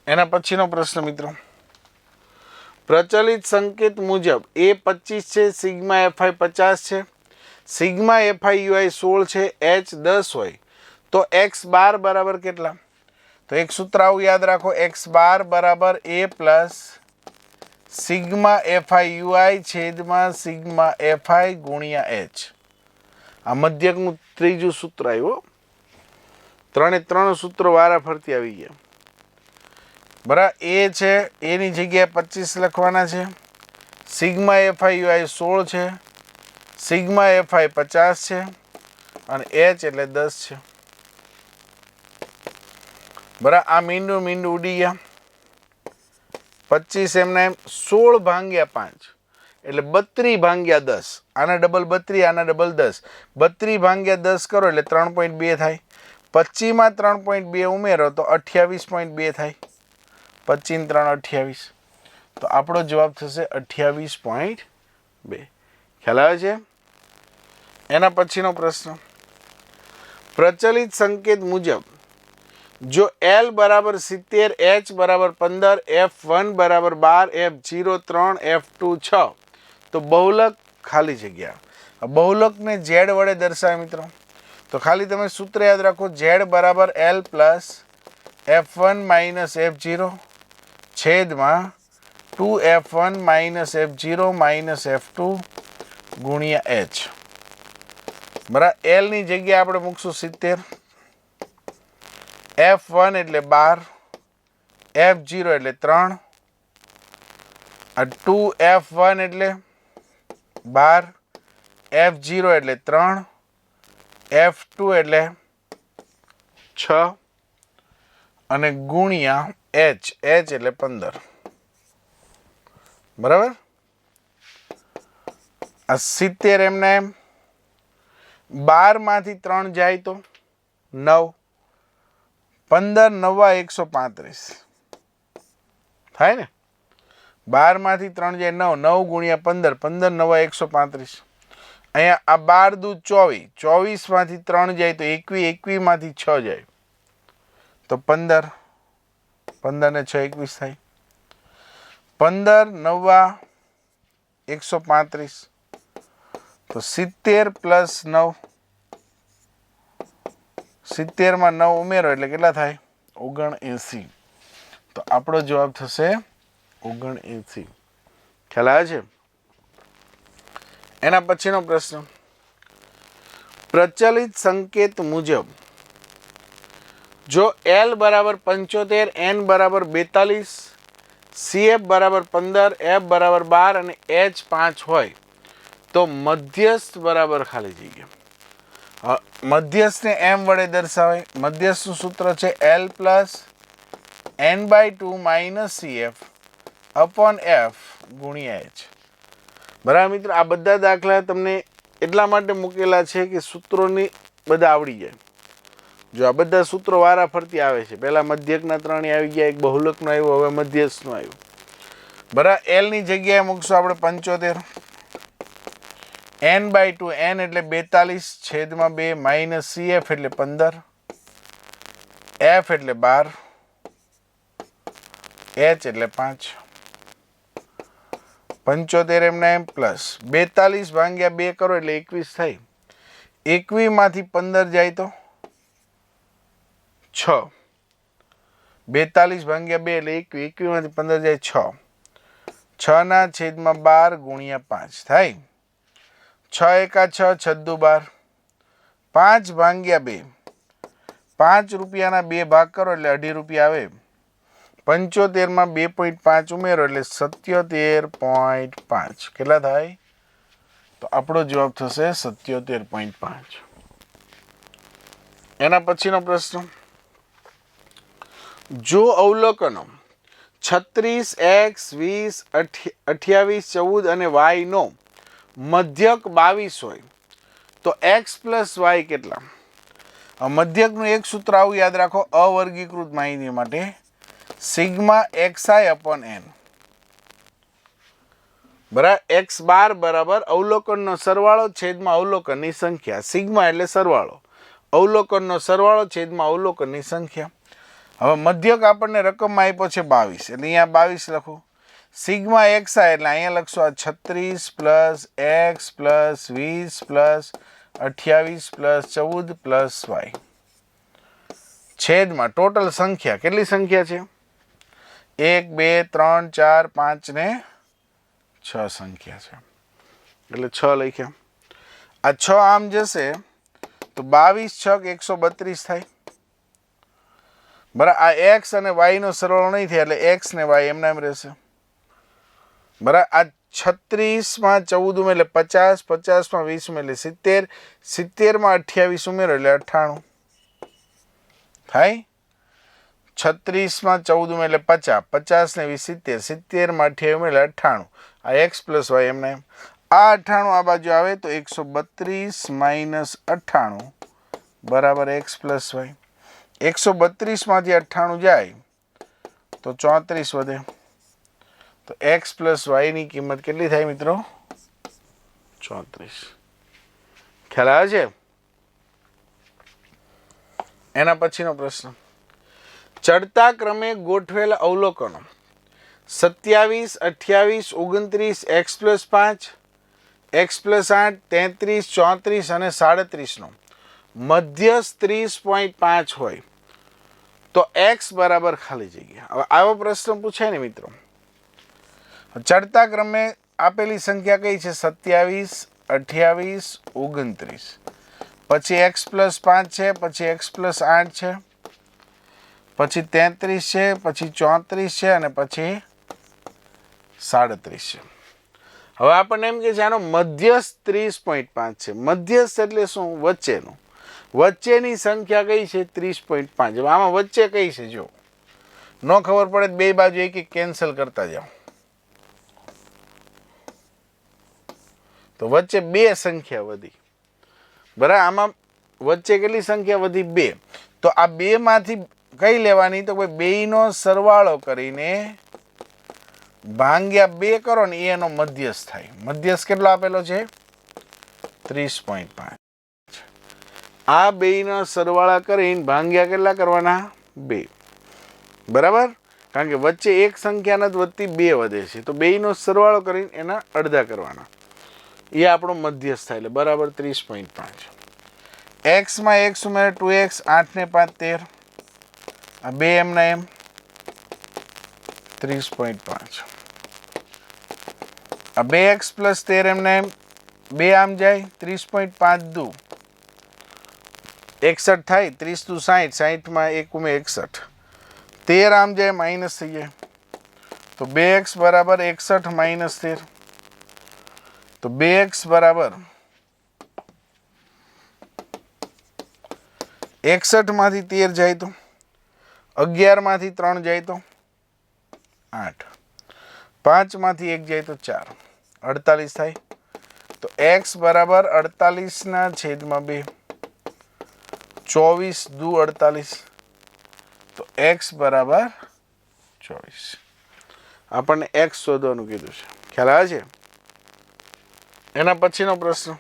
એના પછીનો પ્રશ્ન મિત્રો, પ્રચલિત સંકેત મુજબ એ 25 છે, સિગ્મા એફઆઈ 50 છે, સિગ્મા એફઆઈ યુઆઈ 16 છે, એચ 10 હોય તો એક્સ બાર બરાબર કેટલા? તો એક સૂત્ર આવું યાદ રાખો, એક્સ બાર બરાબર A plus sigma FI UI છેદમાં સિગ્મા એફઆઈ ગુણ્યા એચ. આ મધ્યકનું ત્રીજું સૂત્ર આવ્યું. 3 સૂત્રો વારા ફરતી આવી ગયા બરાબર. એ છે, એની જગ્યાએ 25 લખવાના છે, સિગ્મા એફઆઈ યુઆઈ 16 છે, સિગ્મા એફઆઈ 50 છે અને એચ એટલે 10 છે બરાબર. આ મીંડું મીંડું ઉડી ગયા. 25 એમના એમ, 16 ભાગ્યા 5 એટલે 32 ભાગ્યા 10. આના ડબલ 32, આના ડબલ 10. 32 ભાગ્યા 10 કરો એટલે 3.2 થાય. 25 માં 3.2 ઉમેરો તો 28.2 થાય. 25 ને 3 28. તો આપણો જવાબ થશે 28.2. ખ્યાલ આવે છે? એના પછીનો પ્રશ્ન, પ્રચલિત સંકેત મુજબ જો L બરાબર 70, H બરાબર 15, F1 બરાબર 12, F0 3, F2 6 તો બહુલક ખાલી જગ્યા. બહુલકને Z વડે દર્શાવે મિત્રો. તો ખાલી તમે સૂત્ર યાદ રાખો, Z બરાબર L plus F1 minus F0 છેદમાં 2F1 minus F0 minus F2 ગુણ્યા H બરાબર. L ની જગ્યાએ આપણે મૂકશું 70, F1 એટલે 12, F0 એટલે 3, આ 2F1 એટલે 12, F0 એટલે 3, F2 એટલે 6 અને ગુણ્યા H એટલે 15 બરાબર. આ 70 એમના એમ, 12 માંથી 3 જાય તો 9, 15 9 135 થાય ને. 12 માંથી 3 જાય 9, 9 ગુણ્યા 15, 15 9 135. અહીંયા આ 12 દુ 24, 24 માંથી 3 જાય તો 21, 21 માંથી 6 જાય તો 15, 15 ને 6 21 થાય. 15 નવા 135, તો 70 પ્લસ 9, 70 માં 9 ઉમેરો એટલે કેટલા થાય? 79. તો આપણો જવાબ થશે 79. ખ્યાલ આવે છે? એના પછીનો પ્રશ્ન, પ્રચલિત સંકેત મુજબ જો L બરાબર 75, N બરાબર 42, CF બરાબર 15, F બરાબર 12 અને H 5 હોય તો મધ્યસ્થ બરાબર ખાલી જગ્યા. મધ્યસ્થને M વડે દર્શાવાય. મધ્યસ્થનું સૂત્ર છે L plus N/2 minus CF upon F ગુણ્યા H. બરાબર મિત્રો, આ બધા દાખલા તમને એટલા માટે મૂકેલા છે કે સૂત્રોની બધા આવડી જાય. જો આ બધા સૂત્રો વારા ફરતી આવે છે, પહેલા મધ્યકના 3 આવી ગયા, એક બહુલકનો આવ્યો, હવે મધ્યસ્થનો આવ્યો. બરાબર, L ની જગ્યાએ મૂકશું આપણે 75, N/2, N એટલે 42/2 માઇનસ CF એટલે 15, F એટલે 12, H એટલે 5. 75 એમના એમ પ્લસ 42 ભાગ્યા 2 કરો એટલે 21 થાય. 21 માંથી 15 જાય તો 6. 42 ભાગ્યા 2 એટલે 21. 21 માંથી 15 જાય 6. 6 ના છેદમાં 12 ગુણ્યા 5 થાય. 6 એકા 6, 6 દુ 12. 5 ભાગ્યા 2, 5 રૂપિયાના 2 ભાગ કરો એટલે 2.5 રૂપિયા આવે. 75 માં 2.5 ઉમેરો એટલે 77.5. કેટલા થાય? તો આપણો જવાબ થશે 77.5. એના પછીનો પ્રશ્ન, જો અવલોકનો 36, x, 20, 28, 14 અને y નો મધ્યક 22 હોય તો x પ્લસ y કેટલા? મધ્યકનું એક સૂત્ર આવું યાદ રાખો અવર્ગીકૃત માહિતી માટે, સિગ્મા xi અપોન n. બરાબર, x બાર બરાબર અવલોકનનો સરવાળો છેદમાં અવલોકનની સંખ્યા. સિગ્મા એટલે સરવાળો, અવલોકનનો સરવાળો છેદમાં અવલોકનની સંખ્યા. હવે મધ્યક આપણને રકમમાં આપ્યો છે 22, એટલે અહીંયા 22 લખો. સિગ્મા xi એટલે અહીંયા લખશો આ 36 plus x plus 20 plus 28 plus 14 plus y છેદમાં ટોટલ સંખ્યા. કેટલી સંખ્યા છે? 1, 2, 3, 4, 5 ને 6 સંખ્યા છે, એટલે 6 લખ્યા. આ 6 આમ જશે તો 22 6 132 થાય. બરાબર, આ x અને y નો સરવાળો નહીં થાય એટલે x ને y એમના એમ રહેશે. બરાબર, આ 36 માં 14 ઉમેર એટલે 50, 50 માં 20 ઉમેર એટલે 70, 70 માં 28 ઉમેરો એટલે 98 થાય. 36 માં 14 ઉમેર એટલે 50, 50 ને 20 70, 70 માં 28 ઉમેર એટલે 98. આ x પ્લસ y એમને એમ. આ 98 આ બાજુ આવે તો 132 માઇનસ 98 બરાબર x પ્લસ y. 132 માંથી 98 જાય તો 34 વધે. તો x પ્લસ y ની કિંમત કેટલી થાય મિત્રો? 34. ખ્યાલ આવે છે? એના પછીનો પ્રશ્ન, ચડતા ક્રમે ગોઠવેલા અવલોકનો 27, 28, 29, x પ્લસ 5, x પ્લસ 8, 33, 34 અને 37 નો મધ્યસ્થ 30.5 હોય તો x બરાબર ખાલી જગ્યા. હવે આવો પ્રશ્ન પૂછાય ને મિત્રો. ચડતા ક્રમે આપેલી સંખ્યા કઈ છે? 27, 28, 29, પછી x પ્લસ 5 છે, પછી x પ્લસ 8 છે, પછી 33 છે, પછી 34 છે અને પછી 37 છે. હવે આપણને એમ કે છે આનો મધ્યસ્થ 30.5 છે. મધ્યસ્થ એટલે શું? વચ્ચેનું. વચ્ચેની સંખ્યા કઈ છે? 30.5. હવે આમાં વચ્ચે કઈ છે? જો ન ખબર પડે બે બાજુ એક એક કેન્સલ કરતા જાઓ. તો વચ્ચે બે સંખ્યા વધી. બરાબર, આમાં વચ્ચે કેટલી સંખ્યા વધી? 2. તો આ 2 માંથી કઈ લેવાની? તો ભાઈ 2 નો સરવાળો કરીને ભાગ્યા 2 કરો ને એનો મધ્યસ્થ થાય. મધ્યસ્થ કેટલો આપેલો છે? 30.5. આ 2 નો સરવાળા કરીને ભાગ્યા કેટલા કરવાના? 2. બરાબર, કારણ કે વચ્ચે એક સંખ્યા નથી વધતી, 2 વધે છે, તો બેયનો સરવાળો કરીને એના અડધા કરવાના, એ આપણો મધ્યસ્થ થાય, એટલે બરાબર 30.5. એક્સમાં એક્સ ઉમેરે 2x, 8 ને 5 13, આ 2 એમના એમ 30.5. આ 2x પ્લસ 13 એમના એમ 2 આમ જાય, 30.5 દુ 61 થાય, 30 દુ 60, 60માં 1 ઉમે 61, 13 આમ જાય માઇનસ થઈ જાય, તો 2x બરાબર 61 માઇનસ 13, તો 2x બરાબર 61 માંથી 13 જાય તો 11 માંથી 3 જાય તો 8, 5 માંથી 1 જાય તો 4, 48 થાય, તો x બરાબર 48 ના છેદમાં 2, 24 દુ 48, તો x બરાબર 24. આપણને x શોધવાનું કીધું છે, ખ્યાલ આવે છે? એના પછીનો પ્રશ્ન,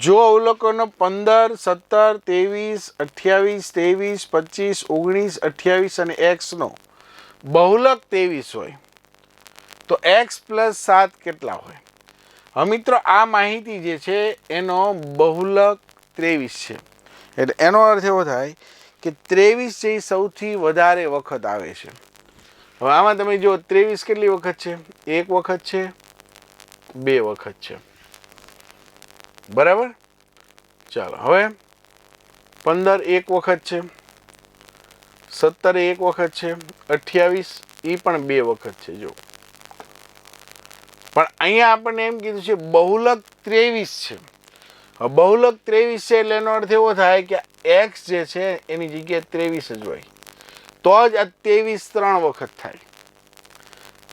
જો અવલોકનો 15, 17, 23, 28, 23, 25, 19, 28 અને x નો બહુલક 23 હોય તો x પ્લસ 7 કેટલા હોય? હવે મિત્રો આ માહિતી જે છે એનો બહુલક 23 છે, એટલે એનો અર્થ એવો થાય કે 23 જે સૌથી વધારે વખત આવે છે. હવે આમાં તમે જો 23 કેટલી વખત છે? 1 વખત છે, 2 વખત છે, બરાબર? ચાલો હવે 15 1 વખત છે, 17 1 વખત છે, 28 એ પણ 2 વખત છે. જો પણ અહીંયા આપણને એમ કીધું છે બહુલક 23 છે. હવે બહુલક 23 છે એટલે એનો અર્થ એવો થાય કે x જે છે એની જગ્યાએ 23 જ હોય, તો જ આ 23 3 વખત થાય.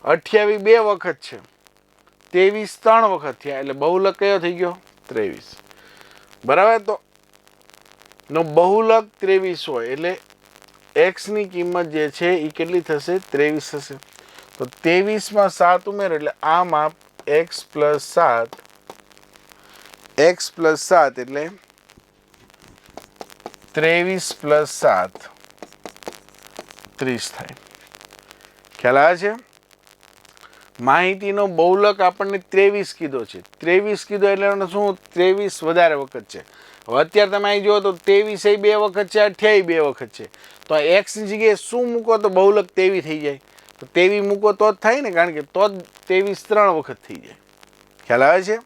28 2 વખત છે, 23 3 વખત થયા, એટલે બહુલક કયો થઈ ગયો? 23. બરાબર? તો નો બહુલક 23 હોય એટલે x ની કિંમત જે છે એ કેટલી થશે? 23 થશે. તો 23 માં 7 ઉમેરો એટલે આ માપ x પ્લસ 7, x પ્લસ 7 એટલે 23 પ્લસ 7 30 થાય. ખ્યાલ આવે છે? માહિતીનો બહુલક આપણને 23 કીધો છે, 23 કીધો એટલે શું? 23 વધારે વખત છે. હવે અત્યારે તમે અહીં જુઓ તો 23 2 વખત છે, 28 2 વખત છે, તો આ x ની જગ્યાએ શું મૂકો તો બહુલક 23 થઈ જાય? તો 23 મૂકો તો જ થાય ને, કારણ કે તો જ 23 3 વખત થઈ જાય. ખ્યાલ આવે છે?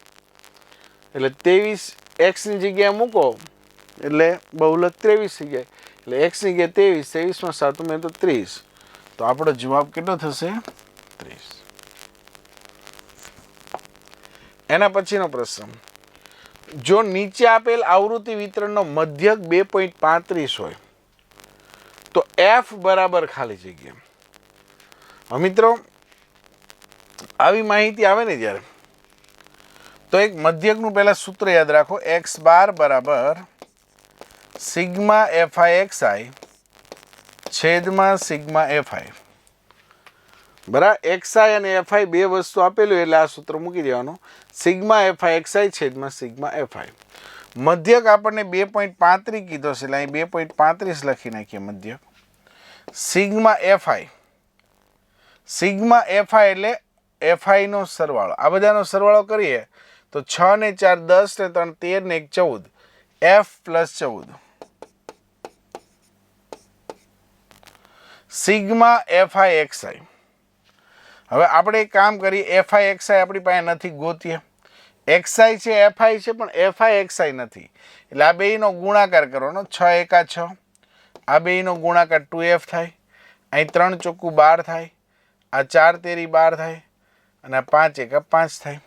એટલે 23 x ની જગ્યાએ મૂકો એટલે બહુલક 23 થઈ જાય, એટલે x ની જગ્યાએ 23, 23 માં 7 ઉમેરો તો 30, તો આપણો જવાબ કેટલો થશે? 30. એના પછીનો પ્રશ્ન, જો નીચે આપેલ આવૃત્તિ વિતરણનો મધ્યક 2.35 હોય તો f બરાબર ખાલી જગ્યા. હવે મિત્રો આવી માહિતી આવે ને જ્યારે, તો એક મધ્યકનું પહેલા સૂત્ર યાદ રાખો, x બાર બરાબર સિગ્મા fi xi છેદમાં સિગ્મા fi. બરાબર? xi અને fi બે વસ્તુ આપેલું એટલે આ સૂત્ર મૂકી દેવાનું, સિગ્મા fi xi છેદમાં સિગ્મા fi. મધ્યક આપણને 2.35 કીધો છે, એટલે અહીં 2.35 લખી નાખીએ મધ્યક. સિગ્મા fi, સિગ્મા fi એટલે fi નો સરવાળો, આ બધાનો સરવાળો કરીએ તો 6 ને 4 10 ને 3 13 ને 1 14, f plus 14 sigma fi xi. હવે આપણે એક કામ કરીએ, fi xi આપણી પાસે નથી, ગોતીએ. xi છે, fi છે, પણ fi xi નથી, એટલે આ બેયનો ગુણાકાર કરવાનો, 6 એકા 6, આ બેયનો ગુણાકાર 2f થાય, અહીં 3 ચોખ્ખું 12 થાય, આ 4 તેરી 12 થાય, અને આ 5 એકા 5 થાય,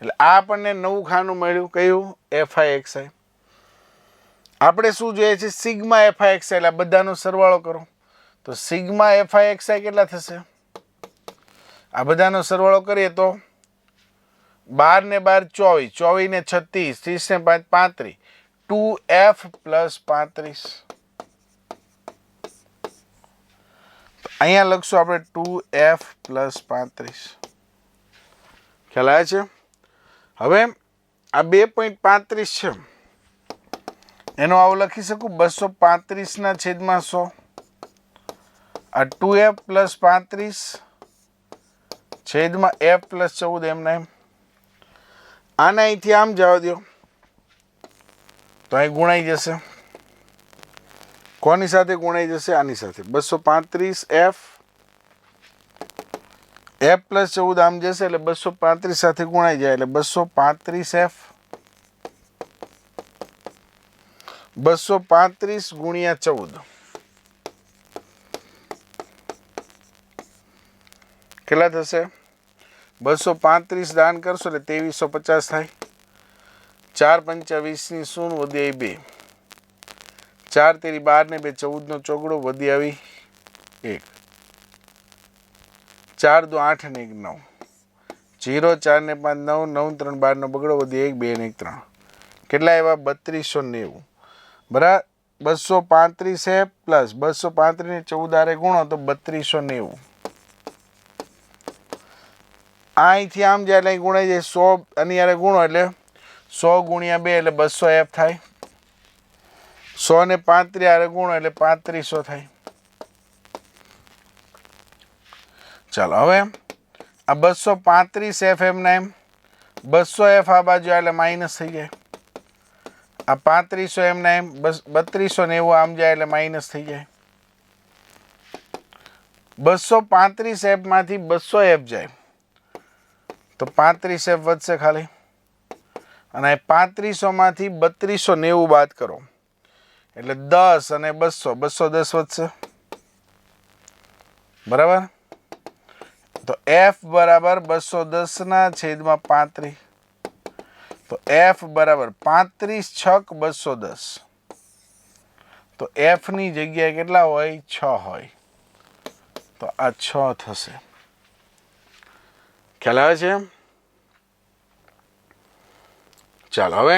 એટલે આ આપણને નવું ખાનું મળ્યું. કયું? fi xi. આપણે શું જોઈએ છે? સિગ્મા fi xi, એટલે બધાનો સરવાળો કરો, તો સિગ્મા fi xi કેટલા થશે? આ બધાનો સરવાળો કરીએ તો 12 ને 12 24, 24 ને 36, 30 ને 5 35, 2f પ્લસ 35. અહીંયા લખશું આપણે 2f પ્લસ 35. ખ્યાલ આવે છે? હવે આ 2.35 છે, એનો આવું લખી શકું 235 ના છેદમાં 100, આ 2f પ્લસ 35 છેદમાં f પ્લસ 14 એમના એમ. આને અહીંથી આમ જવા દો તો અહીં ગુણાઈ જશે. કોની સાથે ગુણાઈ જશે? આની સાથે. 235f f પ્લસ 14 આમ જશે એટલે 235 સાથે ગુણાઈ જાય એટલે 235f 235 ગુણ્યા 14 કેટલા થશે? 235 દાન કરશો એટલે 2350 થાય. 4 પંચા 20 ની શૂન વધી આવી 2. 4 તેરી 12 ને 2 14 નો ચોગડો વધી આવી 1. 4 દો 8 ને 1 9. 0 4 ને 5 9 9 3 12 નો બગડો વધી 1 2 ને 1 3. કેટલા આવ્યા? 3290. બરાબર. 235 પ્લસ 235 ને 14 આરે ગુણો તો 3290. અહીંથી આમ જાય એટલે ગુણાઈ જાય 100 અને યારે ગુણો એટલે 100 ગુણ્યા 2 એટલે 200f થાય. 100 ને 35 આરે ગુણો એટલે 3500 થાય. ચાલો હવે આ 235f એમના એમ 200f આ બાજુ એટલે માઇનસ થઈ જાય. આ 3500 એમના એમ 3290 આમ જાય એટલે માઇનસ થઈ જાય. 235f માંથી 200f જાય તો 35f વધશે ખાલી. અને 3500 માંથી 3290 બાદ કરો એટલે 10 અને 200 210 વધશે. બરાબર. તો f બરાબર 210 ના છેદમાં 35. તો f બરાબર 35 છક 210. તો f ની જગ્યાએ કેટલા હોય? 6 હોય. તો આ 6 થશે. ખ્યાલ આવે છે? ચાલો હવે